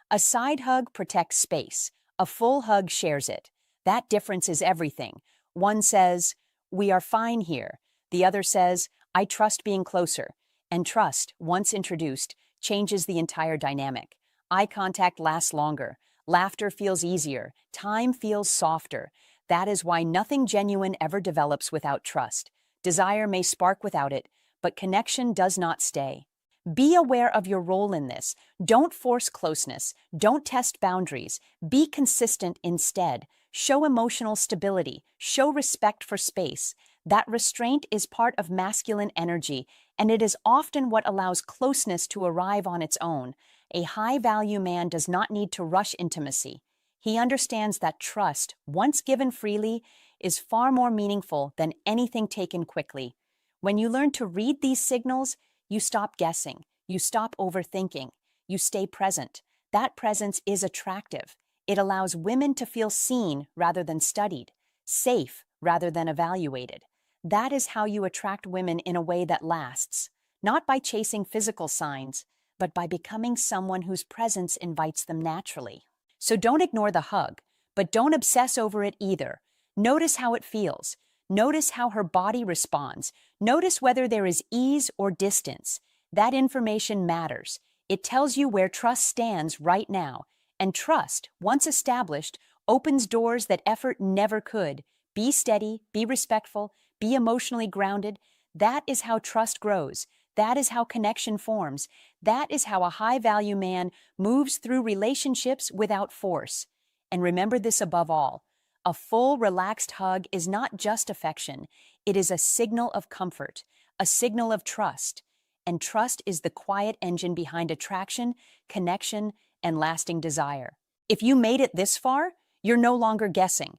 A side hug protects space. A full hug shares it. That difference is everything. One says, we are fine here. The other says, I trust being closer. And trust, once introduced, changes the entire dynamic. Eye contact lasts longer. Laughter feels easier. Time feels softer. That is why nothing genuine ever develops without trust. Desire may spark without it, but connection does not stay. Be aware of your role in this. Don't force closeness. Don't test boundaries. Be consistent instead. Show emotional stability. Show respect for space. That restraint is part of masculine energy, and it is often what allows closeness to arrive on its own. A high-value man does not need to rush intimacy. He understands that trust, once given freely, is far more meaningful than anything taken quickly. When you learn to read these signals, you stop guessing, you stop overthinking, you stay present. That presence is attractive. It allows women to feel seen rather than studied, safe rather than evaluated. That is how you attract women in a way that lasts, not by chasing physical signs, but by becoming someone whose presence invites them naturally. So don't ignore the hug, but don't obsess over it either. Notice how it feels. Notice how her body responds. Notice whether there is ease or distance. That information matters. It tells you where trust stands right now. And trust, once established, opens doors that effort never could. Be steady, be respectful, be emotionally grounded. That is how trust grows. That is how connection forms. That is how a high-value man moves through relationships without force. And remember this above all. A full, relaxed hug is not just affection. It is a signal of comfort, a signal of trust. And trust is the quiet engine behind attraction, connection, and lasting desire. If you made it this far, you're no longer guessing.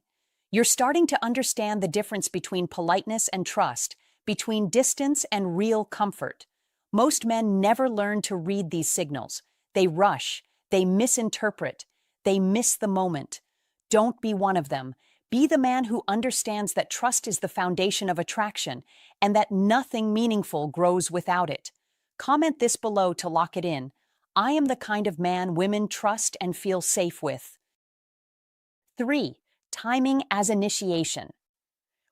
You're starting to understand the difference between politeness and trust, between distance and real comfort. Most men never learn to read these signals. They rush, they misinterpret, they miss the moment. Don't be one of them. Be the man who understands that trust is the foundation of attraction and that nothing meaningful grows without it. Comment this below to lock it in. I am the kind of man women trust and feel safe with. 3. Timing as initiation.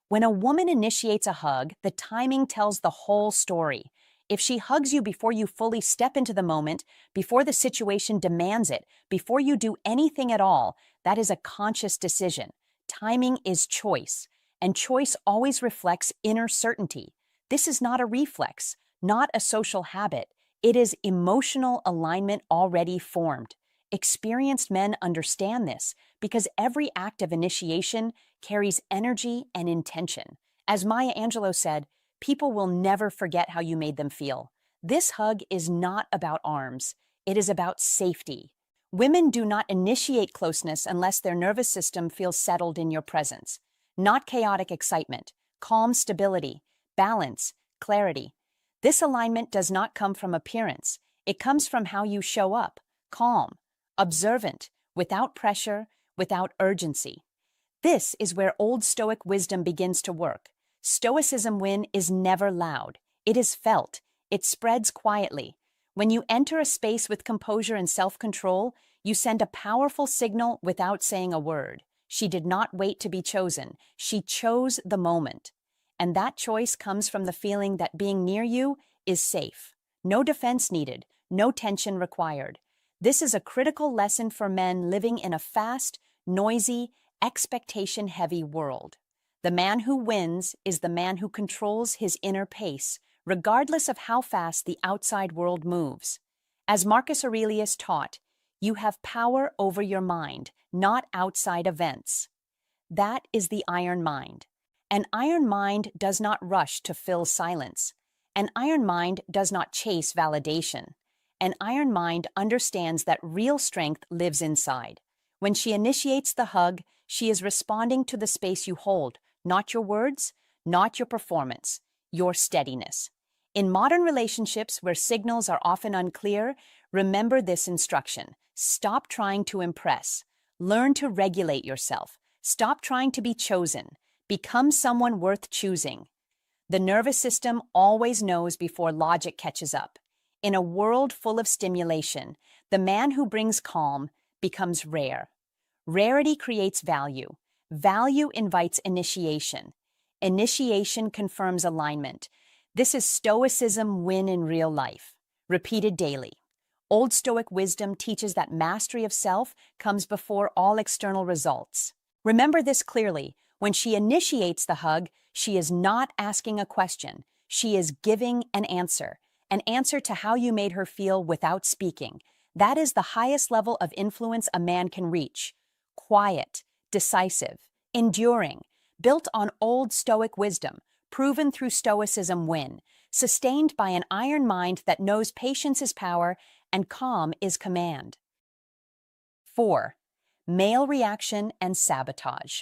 When a woman initiates a hug, the timing tells the whole story. If she hugs you before you fully step into the moment, before the situation demands it, before you do anything at all, that is a conscious decision. Timing is choice, and choice always reflects inner certainty. This is not a reflex, not a social habit. It is emotional alignment already formed. Experienced men understand this because every act of initiation carries energy and intention. As Maya Angelou said, people will never forget how you made them feel. This hug is not about arms. It is about safety. Women do not initiate closeness unless their nervous system feels settled in your presence. Not chaotic excitement, calm stability, balance, clarity. This alignment does not come from appearance. It comes from how you show up, calm, observant, without pressure, without urgency. This is where Old Stoic wisdom begins to work. Stoicism win is never loud. It is felt. It spreads quietly. When you enter a space with composure and self-control, you send a powerful signal without saying a word. She did not wait to be chosen. She chose the moment. And that choice comes from the feeling that being near you is safe. No defense needed, no tension required. This is a critical lesson for men living in a fast, noisy, expectation-heavy world. The man who wins is the man who controls his inner pace, regardless of how fast the outside world moves. As Marcus Aurelius taught, you have power over your mind, not outside events. That is the iron mind. An iron mind does not rush to fill silence. An iron mind does not chase validation. An iron mind understands that real strength lives inside. When she initiates the hug, she is responding to the space you hold, not your words, not your performance, your steadiness. In modern relationships where signals are often unclear, remember this instruction. Stop trying to impress. Learn to regulate yourself. Stop trying to be chosen. Become someone worth choosing. The nervous system always knows before logic catches up. In a world full of stimulation, the man who brings calm becomes rare. Rarity creates value. Value invites initiation. Initiation confirms alignment. This is Stoicism win in real life, repeated daily. Old Stoic wisdom teaches that mastery of self comes before all external results. Remember this clearly. When she initiates the hug, she is not asking a question. She is giving an answer to how you made her feel without speaking. That is the highest level of influence a man can reach. Quiet, decisive, enduring, built on Old Stoic wisdom, proven through Stoicism win, sustained by an iron mind that knows patience is power and calm is command. 4. Male reaction and sabotage.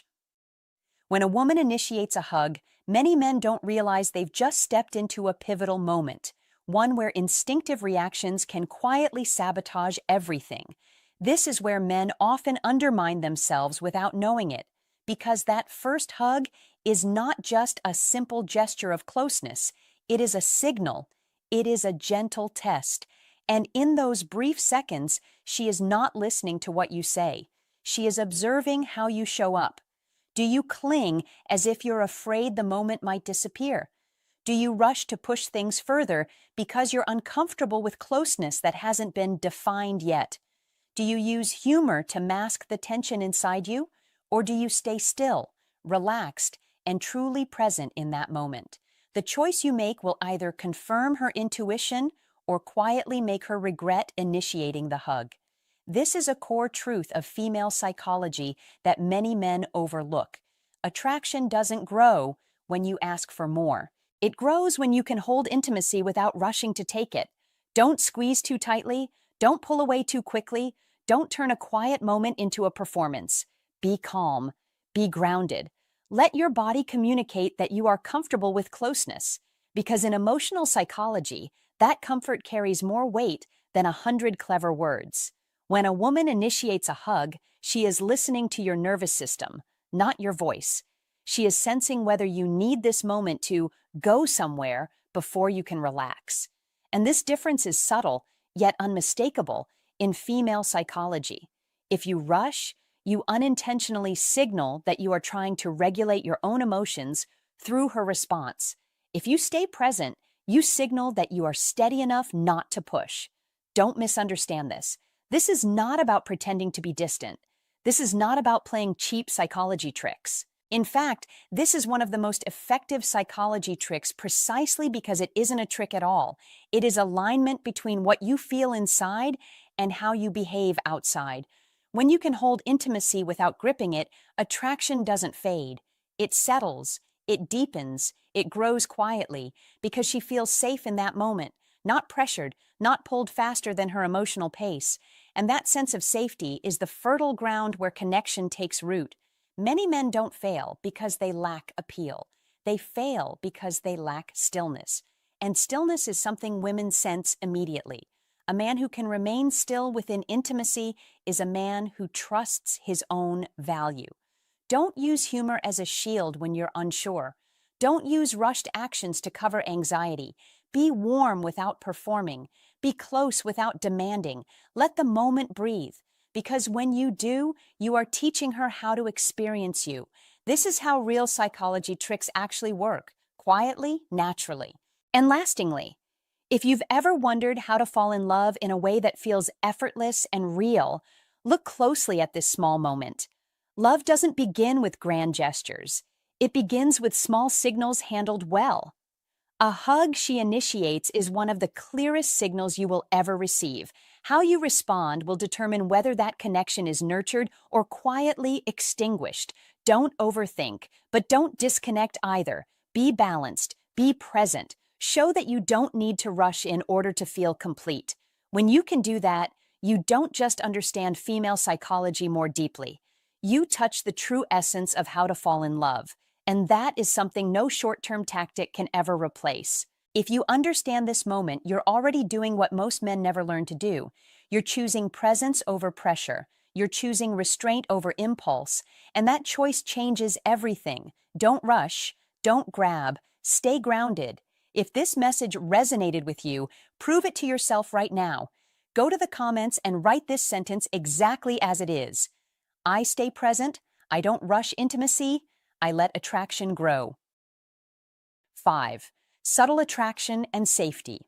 When a woman initiates a hug, many men don't realize they've just stepped into a pivotal moment, one where instinctive reactions can quietly sabotage everything. This is where men often undermine themselves without knowing it, because that first hug is not just a simple gesture of closeness. It is a signal. It is a gentle test. And in those brief seconds, she is not listening to what you say. She is observing how you show up. Do you cling as if you're afraid the moment might disappear? Do you rush to push things further because you're uncomfortable with closeness that hasn't been defined yet? Do you use humor to mask the tension inside you? Or do you stay still, relaxed, and truly present in that moment? The choice you make will either confirm her intuition or quietly make her regret initiating the hug. This is a core truth of female psychology that many men overlook. Attraction doesn't grow when you ask for more. It grows when you can hold intimacy without rushing to take it. Don't squeeze too tightly. Don't pull away too quickly. Don't turn a quiet moment into a performance. Be calm. Be grounded. Let your body communicate that you are comfortable with closeness, because in emotional psychology, that comfort carries more weight than 100 clever words. When a woman initiates a hug, she is listening to your nervous system, not your voice. She is sensing whether you need this moment to go somewhere before you can relax. And this difference is subtle, yet unmistakable, in female psychology. If you rush, you unintentionally signal that you are trying to regulate your own emotions through her response. If you stay present, you signal that you are steady enough not to push. Don't misunderstand this. This is not about pretending to be distant. This is not about playing cheap psychology tricks. In fact, this is one of the most effective psychology tricks precisely because it isn't a trick at all. It is alignment between what you feel inside and how you behave outside. When you can hold intimacy without gripping it, attraction doesn't fade. It settles, it deepens, it grows quietly because she feels safe in that moment, not pressured, not pulled faster than her emotional pace. And that sense of safety is the fertile ground where connection takes root. Many men don't fail because they lack appeal. They fail because they lack stillness. And stillness is something women sense immediately. A man who can remain still within intimacy is a man who trusts his own value. Don't use humor as a shield when you're unsure. Don't use rushed actions to cover anxiety. Be warm without performing. Be close without demanding. Let the moment breathe. Because when you do, you are teaching her how to experience you. This is how real psychology tricks actually work, quietly, naturally. And lastingly, if you've ever wondered how to fall in love in a way that feels effortless and real, look closely at this small moment. Love doesn't begin with grand gestures. It begins with small signals handled well. A hug she initiates is one of the clearest signals you will ever receive. How you respond will determine whether that connection is nurtured or quietly extinguished. Don't overthink, but don't disconnect either. Be balanced. Be present. Show that you don't need to rush in order to feel complete. When you can do that, you don't just understand female psychology more deeply. You touch the true essence of how to fall in love. And that is something no short-term tactic can ever replace. If you understand this moment, you're already doing what most men never learn to do. You're choosing presence over pressure. You're choosing restraint over impulse. And that choice changes everything. Don't rush. Don't grab. Stay grounded. If this message resonated with you, prove it to yourself right now. Go to the comments and write this sentence exactly as it is. I stay present. I don't rush intimacy. I let attraction grow. 5. Subtle attraction and safety.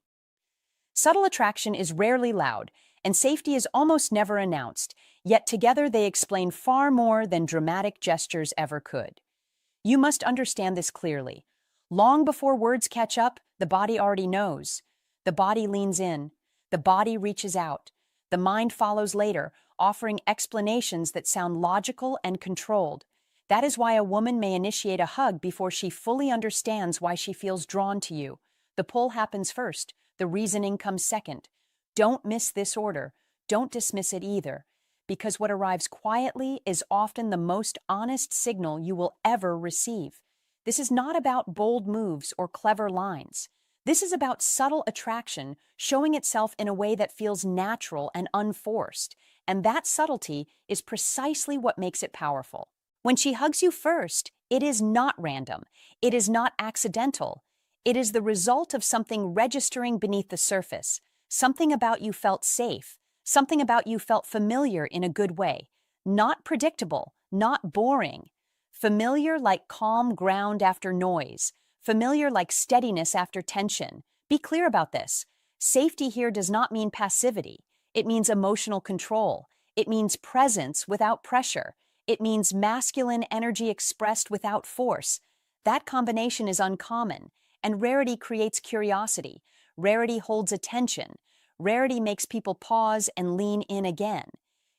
Subtle attraction is rarely loud, and safety is almost never announced, yet together they explain far more than dramatic gestures ever could. You must understand this clearly. Long before words catch up, the body already knows. The body leans in. The body reaches out. The mind follows later, offering explanations that sound logical and controlled. That is why a woman may initiate a hug before she fully understands why she feels drawn to you. The pull happens first. The reasoning comes second. Don't miss this order. Don't dismiss it either, because what arrives quietly is often the most honest signal you will ever receive. This is not about bold moves or clever lines. This is about subtle attraction showing itself in a way that feels natural and unforced, and that subtlety is precisely what makes it powerful. When she hugs you first, it is not random. It is not accidental. It is the result of something registering beneath the surface. Something about you felt safe. Something about you felt familiar in a good way. Not predictable, not boring. Familiar like calm ground after noise. Familiar like steadiness after tension. Be clear about this. Safety here does not mean passivity. It means emotional control. It means presence without pressure. It means masculine energy expressed without force. That combination is uncommon, and rarity creates curiosity. Rarity holds attention. Rarity makes people pause and lean in again.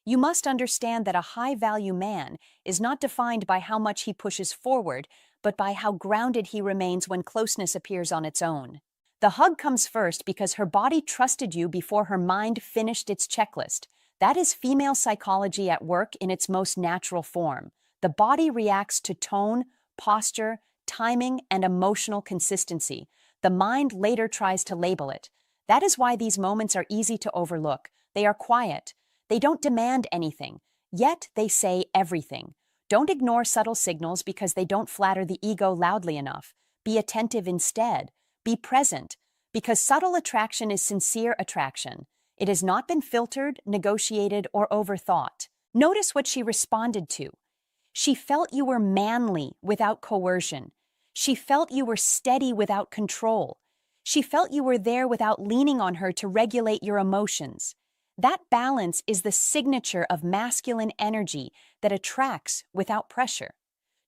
You must understand that a high-value man is not defined by how much he pushes forward, but by how grounded he remains when closeness appears on its own. The hug comes first because her body trusted you before her mind finished its checklist. That is female psychology at work in its most natural form. The body reacts to tone, posture, timing, and emotional consistency. The mind later tries to label it. That is why these moments are easy to overlook. They are quiet. They don't demand anything, yet they say everything. Don't ignore subtle signals because they don't flatter the ego loudly enough. Be attentive instead. Be present, because subtle attraction is sincere attraction. It has not been filtered, negotiated, or overthought. Notice what she responded to. She felt you were manly without coercion. She felt you were steady without control. She felt you were there without leaning on her to regulate your emotions. That balance is the signature of masculine energy that attracts without pressure.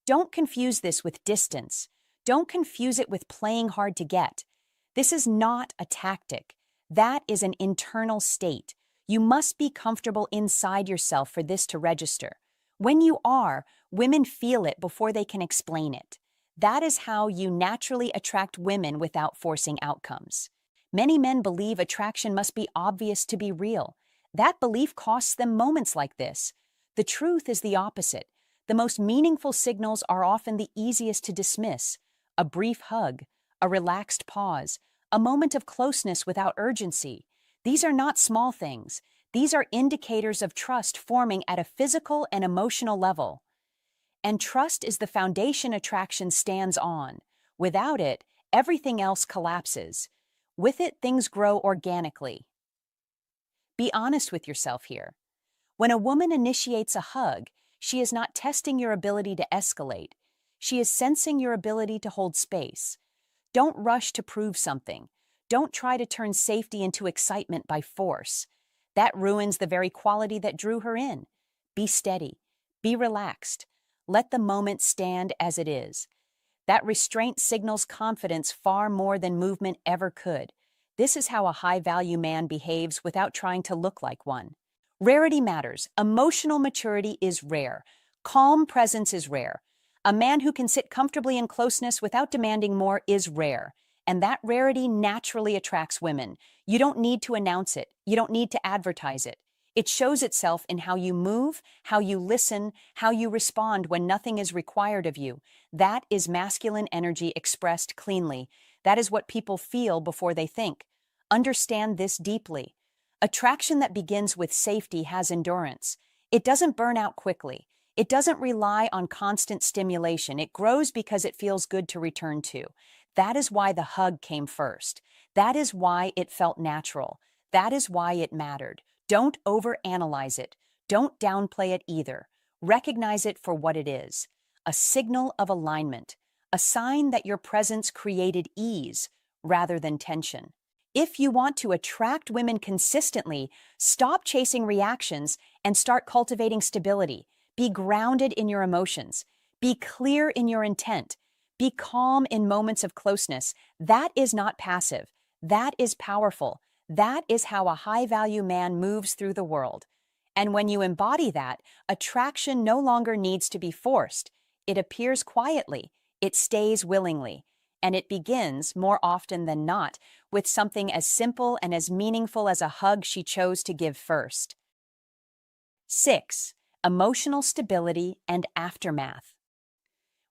Don't confuse this with distance. Don't confuse it with playing hard to get. This is not a tactic. That is an internal state. You must be comfortable inside yourself for this to register. When you are, women feel it before they can explain it. That is how you naturally attract women without forcing outcomes. Many men believe attraction must be obvious to be real. That belief costs them moments like this. The truth is the opposite. The most meaningful signals are often the easiest to dismiss. A brief hug, a relaxed pause, a moment of closeness without urgency. These are not small things. These are indicators of trust forming at a physical and emotional level. And trust is the foundation attraction stands on. Without it, everything else collapses. With it, things grow organically. Be honest with yourself here. When a woman initiates a hug, she is not testing your ability to escalate. She is sensing your ability to hold space. Don't rush to prove something. Don't try to turn safety into excitement by force. That ruins the very quality that drew her in. Be steady. Be relaxed. Let the moment stand as it is. That restraint signals confidence far more than movement ever could. This is how a high-value man behaves without trying to look like one. Rarity matters. Emotional maturity is rare. Calm presence is rare. A man who can sit comfortably in closeness without demanding more is rare. And that rarity naturally attracts women. You don't need to announce it. You don't need to advertise it. It shows itself in how you move, how you listen, how you respond when nothing is required of you. That is masculine energy expressed cleanly. That is what people feel before they think. Understand this deeply. Attraction that begins with safety has endurance. It doesn't burn out quickly. It doesn't rely on constant stimulation. It grows because it feels good to return to. That is why the hug came first. That is why it felt natural. That is why it mattered. Don't overanalyze it. Don't downplay it either. Recognize it for what it is. A signal of alignment. A sign that your presence created ease rather than tension. If you want to attract women consistently, stop chasing reactions and start cultivating stability. Be grounded in your emotions. Be clear in your intent. Be calm in moments of closeness. That is not passive. That is powerful. That is how a high-value man moves through the world. And when you embody that, attraction no longer needs to be forced. It appears quietly. It stays willingly. And it begins, more often than not, with something as simple and as meaningful as a hug she chose to give first. 6. Emotional stability and aftermath.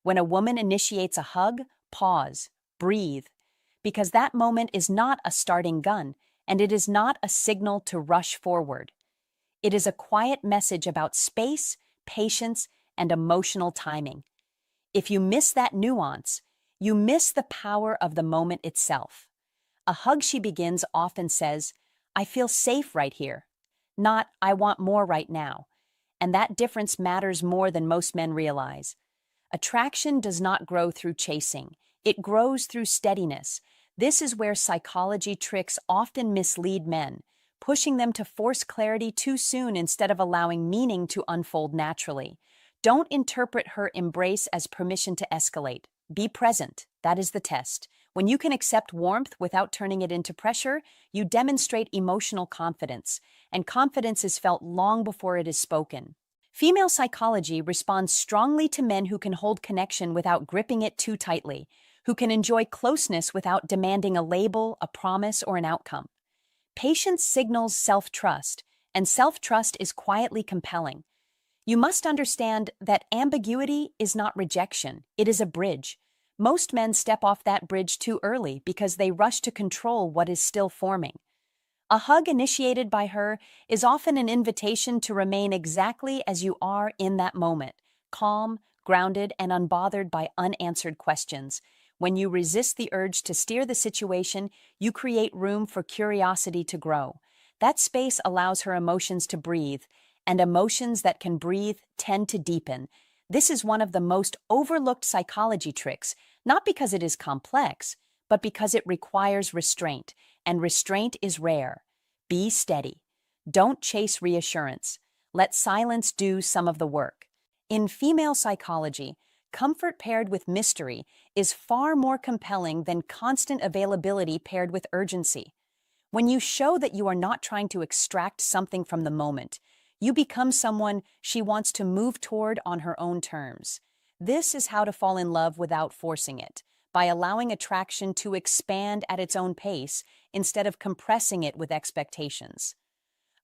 When a woman initiates a hug, pause, breathe, because that moment is not a starting gun, and it is not a signal to rush forward. It is a quiet message about space, patience, and emotional timing. If you miss that nuance, you miss the power of the moment itself. A hug she begins often says, "I feel safe right here," not "I want more right now." And that difference matters more than most men realize. Attraction does not grow through chasing. It grows through steadiness. This is where psychology tricks often mislead men, pushing them to force clarity too soon instead of allowing meaning to unfold naturally. Don't interpret her embrace as permission to escalate. Be present. That is the test. When you can accept warmth without turning it into pressure, you demonstrate emotional confidence, and confidence is felt long before it is spoken. Female psychology responds strongly to men who can hold connection without gripping it too tightly, who can enjoy closeness without demanding a label, a promise, or an outcome. Patience signals self-trust, and self-trust is quietly compelling. You must understand that ambiguity is not rejection, it is a bridge. Most men step off that bridge too early because they rush to control what is still forming. A hug initiated by her is often an invitation to remain exactly as you are in that moment, calm, grounded, and unbothered by unanswered questions. When you resist the urge to steer the situation, you create room for curiosity to grow. That space allows her emotions to breathe, and emotions that can breathe tend to deepen. This is one of the most overlooked psychology tricks, not because it is complex, but because it requires restraint, and restraint is rare. Be steady. Don't chase reassurance. Let silence do some of the work. In female psychology, comfort paired with mystery is far more compelling than constant availability paired with urgency. When you show that you are not trying to extract something from the moment, you become someone she wants to move toward on her own terms. This is how to fall in love without forcing it, by allowing attraction to expand at its own pace instead of compressing it with expectations.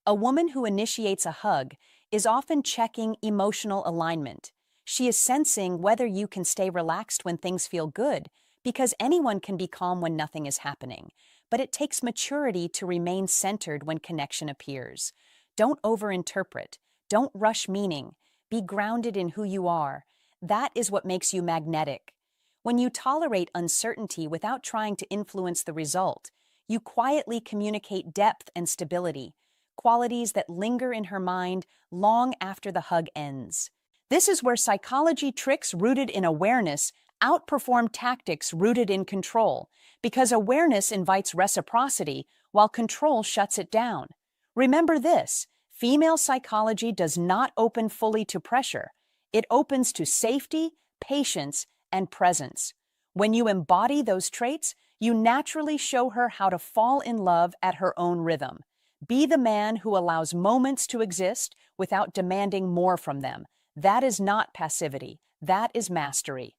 A woman who initiates a hug is often checking emotional alignment. She is sensing whether you can stay relaxed when things feel good, because anyone can be calm when nothing is happening. But it takes maturity to remain centered when connection appears. Don't overinterpret. Don't rush meaning. Be grounded in who you are. That is what makes you magnetic. When you tolerate uncertainty without trying to influence the result, you quietly communicate depth and stability, qualities that linger in her mind long after the hug ends. This is where psychology tricks rooted in awareness outperform tactics rooted in control, because awareness invites reciprocity while control shuts it down. Remember this: female psychology does not open fully to pressure. It opens to safety, patience, and presence. When you embody those traits, you naturally show her how to fall in love at her own rhythm. Be the man who allows moments to exist without demanding more from them. That is not passivity. That is mastery.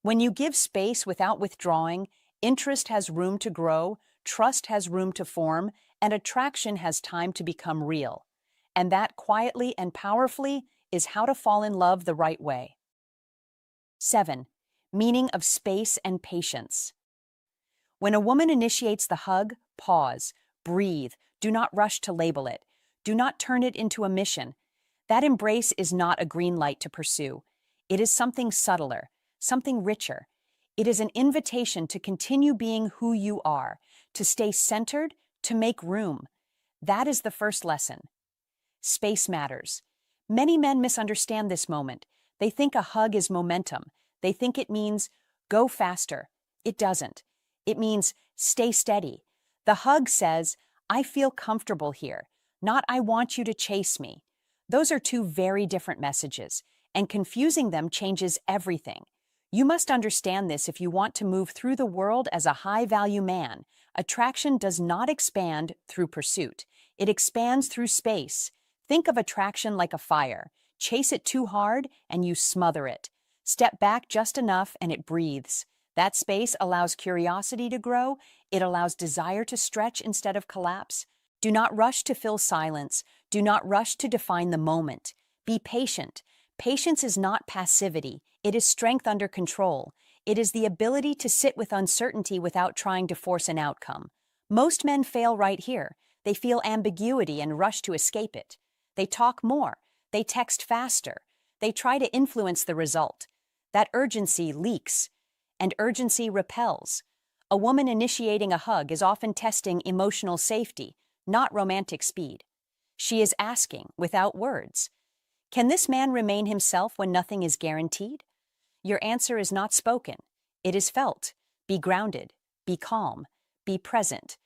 When you give space without withdrawing, interest has room to grow, trust has room to form, and attraction has time to become real. And that quietly and powerfully is how to fall in love the right way. 7. Meaning of space and patience. When a woman initiates the hug, pause, breathe, do not rush to label it. Do not turn it into a mission. That embrace is not a green light to pursue. It is something subtler, something richer. It is an invitation to continue being who you are, to stay centered, to make room. That is the first lesson. Space matters. Many men misunderstand this moment. They think a hug is momentum. They think it means go faster. It doesn't. It means stay steady. The hug says, I feel comfortable here, not I want you to chase me. Those are two very different messages, and confusing them changes everything. You must understand this if you want to move through the world as a high-value man. Attraction does not expand through pursuit. It expands through space. Think of attraction like a fire. Chase it too hard, and you smother it. Step back just enough, and it breathes. That space allows curiosity to grow. It allows desire to stretch instead of collapse. Do not rush to fill silence. Do not rush to define the moment. Be patient. Patience is not passivity. It is strength under control. It is the ability to sit with uncertainty without trying to force an outcome. Most men fail right here. They feel ambiguity and rush to escape it. They talk more. They text faster. They try to influence the result. That urgency leaks, and urgency repels. A woman initiating a hug is often testing emotional safety, not romantic speed. She is asking, without words, can this man remain himself when nothing is guaranteed? Your answer is not spoken. It is felt. Be grounded, be calm, be present.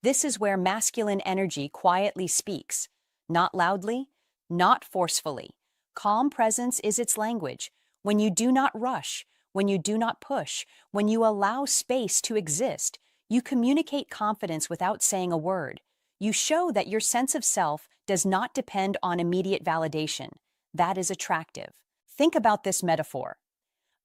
This is where masculine energy quietly speaks, not loudly, not forcefully. Calm presence is its language. When you do not rush, when you do not push, when you allow space to exist, you communicate confidence without saying a word. You show that your sense of self does not depend on immediate validation. That is attractive. Think about this metaphor.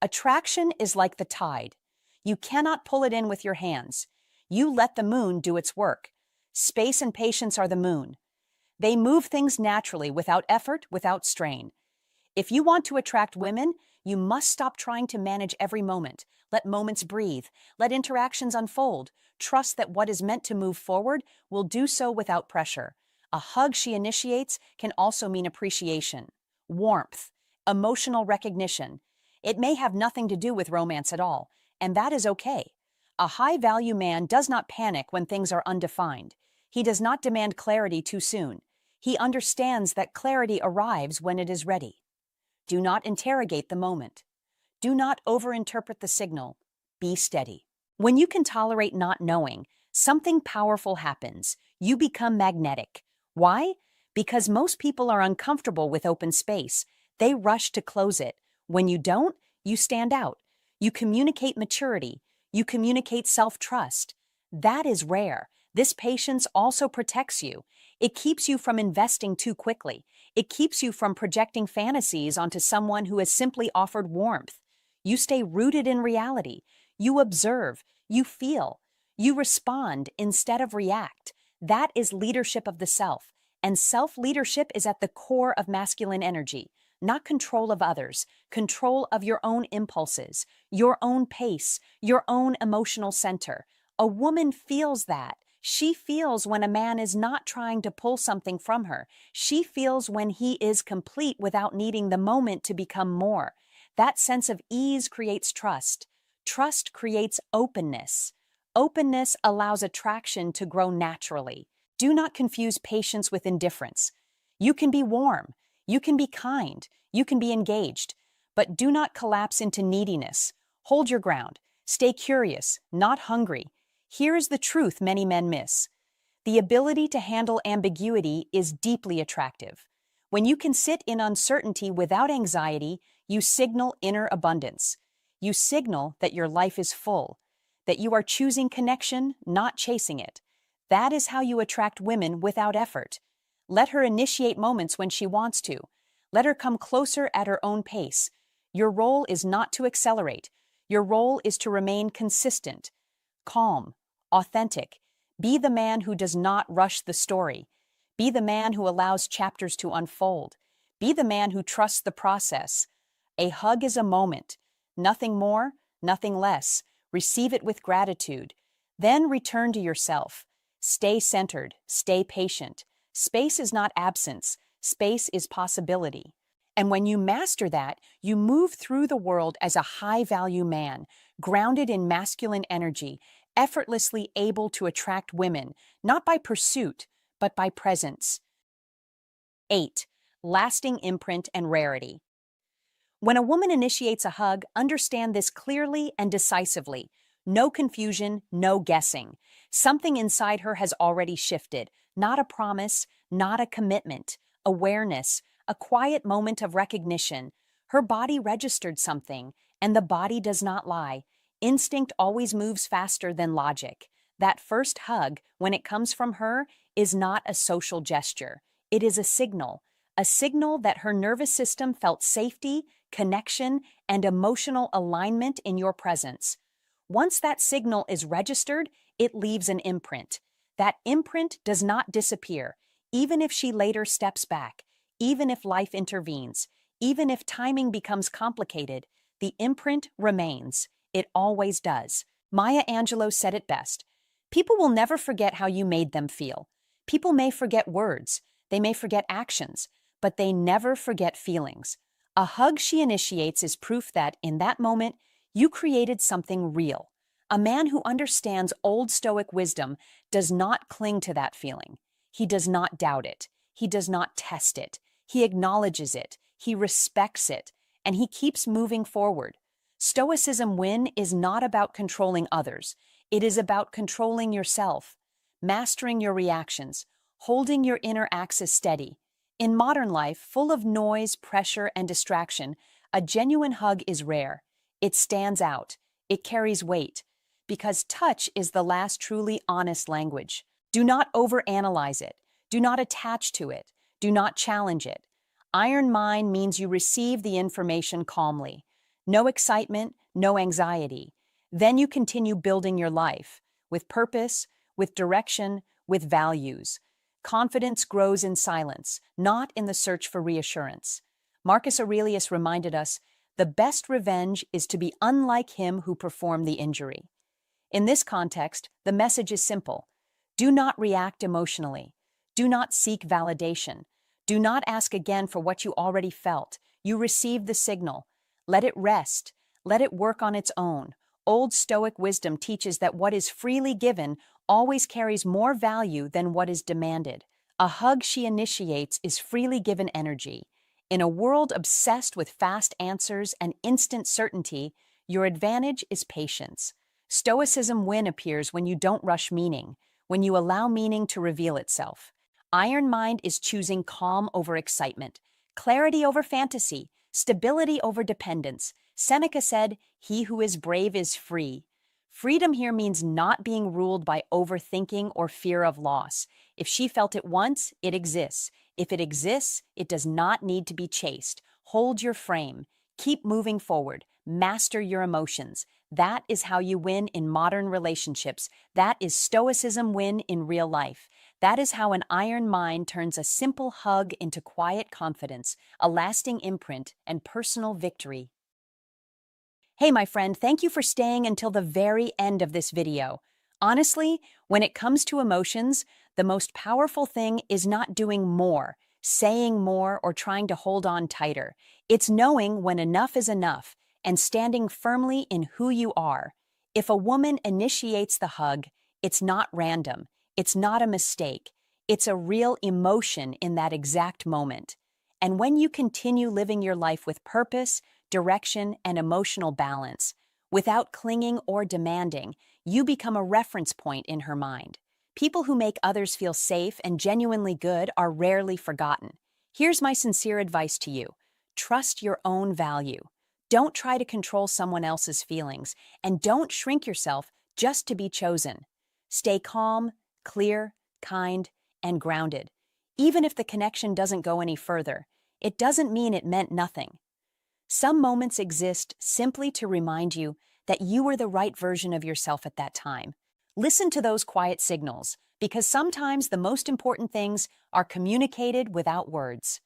Attraction is like the tide. You cannot pull it in with your hands. You let the moon do its work. Space and patience are the moon. They move things naturally, without effort, without strain. If you want to attract women, you must stop trying to manage every moment. Let moments breathe. Let interactions unfold. Trust that what is meant to move forward will do so without pressure. A hug she initiates can also mean appreciation, warmth, emotional recognition. It may have nothing to do with romance at all, and that is okay. A high-value man does not panic when things are undefined. He does not demand clarity too soon. He understands that clarity arrives when it is ready. Do not interrogate the moment. Do not overinterpret the signal. Be steady. When you can tolerate not knowing, something powerful happens. You become magnetic. Why? Because most people are uncomfortable with open space. They rush to close it. When you don't, you stand out. You communicate maturity. You communicate self-trust. That is rare. This patience also protects you. It keeps you from investing too quickly. It keeps you from projecting fantasies onto someone who has simply offered warmth. You stay rooted in reality. You observe. You feel. You respond instead of react. That is leadership of the self. And self-leadership is at the core of masculine energy. Not control of others, control of your own impulses, your own pace, your own emotional center. A woman feels that. She feels when a man is not trying to pull something from her. She feels when he is complete without needing the moment to become more. That sense of ease creates trust. Trust creates openness. Openness allows attraction to grow naturally. Do not confuse patience with indifference. You can be warm. You can be kind, you can be engaged, but do not collapse into neediness. Hold your ground. Stay curious, not hungry. Here is the truth many men miss. The ability to handle ambiguity is deeply attractive. When you can sit in uncertainty without anxiety, you signal inner abundance. You signal that your life is full, that you are choosing connection, not chasing it. That is how you attract women without effort. Let her initiate moments when she wants to. Let her come closer at her own pace. Your role is not to accelerate. Your role is to remain consistent, calm, authentic. Be the man who does not rush the story. Be the man who allows chapters to unfold. Be the man who trusts the process. A hug is a moment. Nothing more, nothing less. Receive it with gratitude. Then return to yourself. Stay centered. Stay patient. Space is not absence. Space is possibility. And when you master that, you move through the world as a high-value man, grounded in masculine energy, effortlessly able to attract women, not by pursuit, but by presence. 8. Lasting imprint and rarity. When a woman initiates a hug, understand this clearly and decisively. No confusion, no guessing. Something inside her has already shifted. Not a promise, not a commitment. Awareness, a quiet moment of recognition. Her body registered something, and the body does not lie. Instinct always moves faster than logic. That first hug, when it comes from her, is not a social gesture. It is a signal that her nervous system felt safety, connection, and emotional alignment in your presence. Once that signal is registered, it leaves an imprint. That imprint does not disappear, even if she later steps back, even if life intervenes, even if timing becomes complicated, the imprint remains. It always does. Maya Angelou said it best. People will never forget how you made them feel. People may forget words, they may forget actions, but they never forget feelings. A hug she initiates is proof that, in that moment, you created something real. A man who understands Old Stoic wisdom does not cling to that feeling. He does not doubt it. He does not test it. He acknowledges it. He respects it. And he keeps moving forward. Stoicism win is not about controlling others. It is about controlling yourself, mastering your reactions, holding your inner axis steady. In modern life, full of noise, pressure, and distraction, a genuine hug is rare. It stands out. It carries weight. Because touch is the last truly honest language. Do not overanalyze it. Do not attach to it. Do not challenge it. Iron mind means you receive the information calmly. No excitement, no anxiety. Then you continue building your life with purpose, with direction, with values. Confidence grows in silence, not in the search for reassurance. Marcus Aurelius reminded us, the best revenge is to be unlike him who performed the injury. In this context, the message is simple. Do not react emotionally. Do not seek validation. Do not ask again for what you already felt. You received the signal. Let it rest. Let it work on its own. Old Stoic wisdom teaches that what is freely given always carries more value than what is demanded. A hug she initiates is freely given energy. In a world obsessed with fast answers and instant certainty, your advantage is patience. Stoicism win appears when you don't rush meaning, when you allow meaning to reveal itself. Iron mind is choosing calm over excitement, clarity over fantasy, stability over dependence. Seneca said, "He who is brave is free." Freedom here means not being ruled by overthinking or fear of loss. If she felt it once, it exists. If it exists, it does not need to be chased. Hold your frame. Keep moving forward. Master your emotions. That is how you win in modern relationships. That is Stoicism win in real life. That is how an iron mind turns a simple hug into quiet confidence, a lasting imprint, and personal victory. Hey, my friend, thank you for staying until the very end of this video. Honestly, when it comes to emotions, the most powerful thing is not doing more, saying more, or trying to hold on tighter. It's knowing when enough is enough and standing firmly in who you are. If a woman initiates the hug, it's not random. It's not a mistake. It's a real emotion in that exact moment. And when you continue living your life with purpose, direction, and emotional balance, without clinging or demanding, you become a reference point in her mind. People who make others feel safe and genuinely good are rarely forgotten. Here's my sincere advice to you. Trust your own value. Don't try to control someone else's feelings, and don't shrink yourself just to be chosen. Stay calm, clear, kind, and grounded. Even if the connection doesn't go any further, it doesn't mean it meant nothing. Some moments exist simply to remind you that you were the right version of yourself at that time. Listen to those quiet signals, because sometimes the most important things are communicated without words.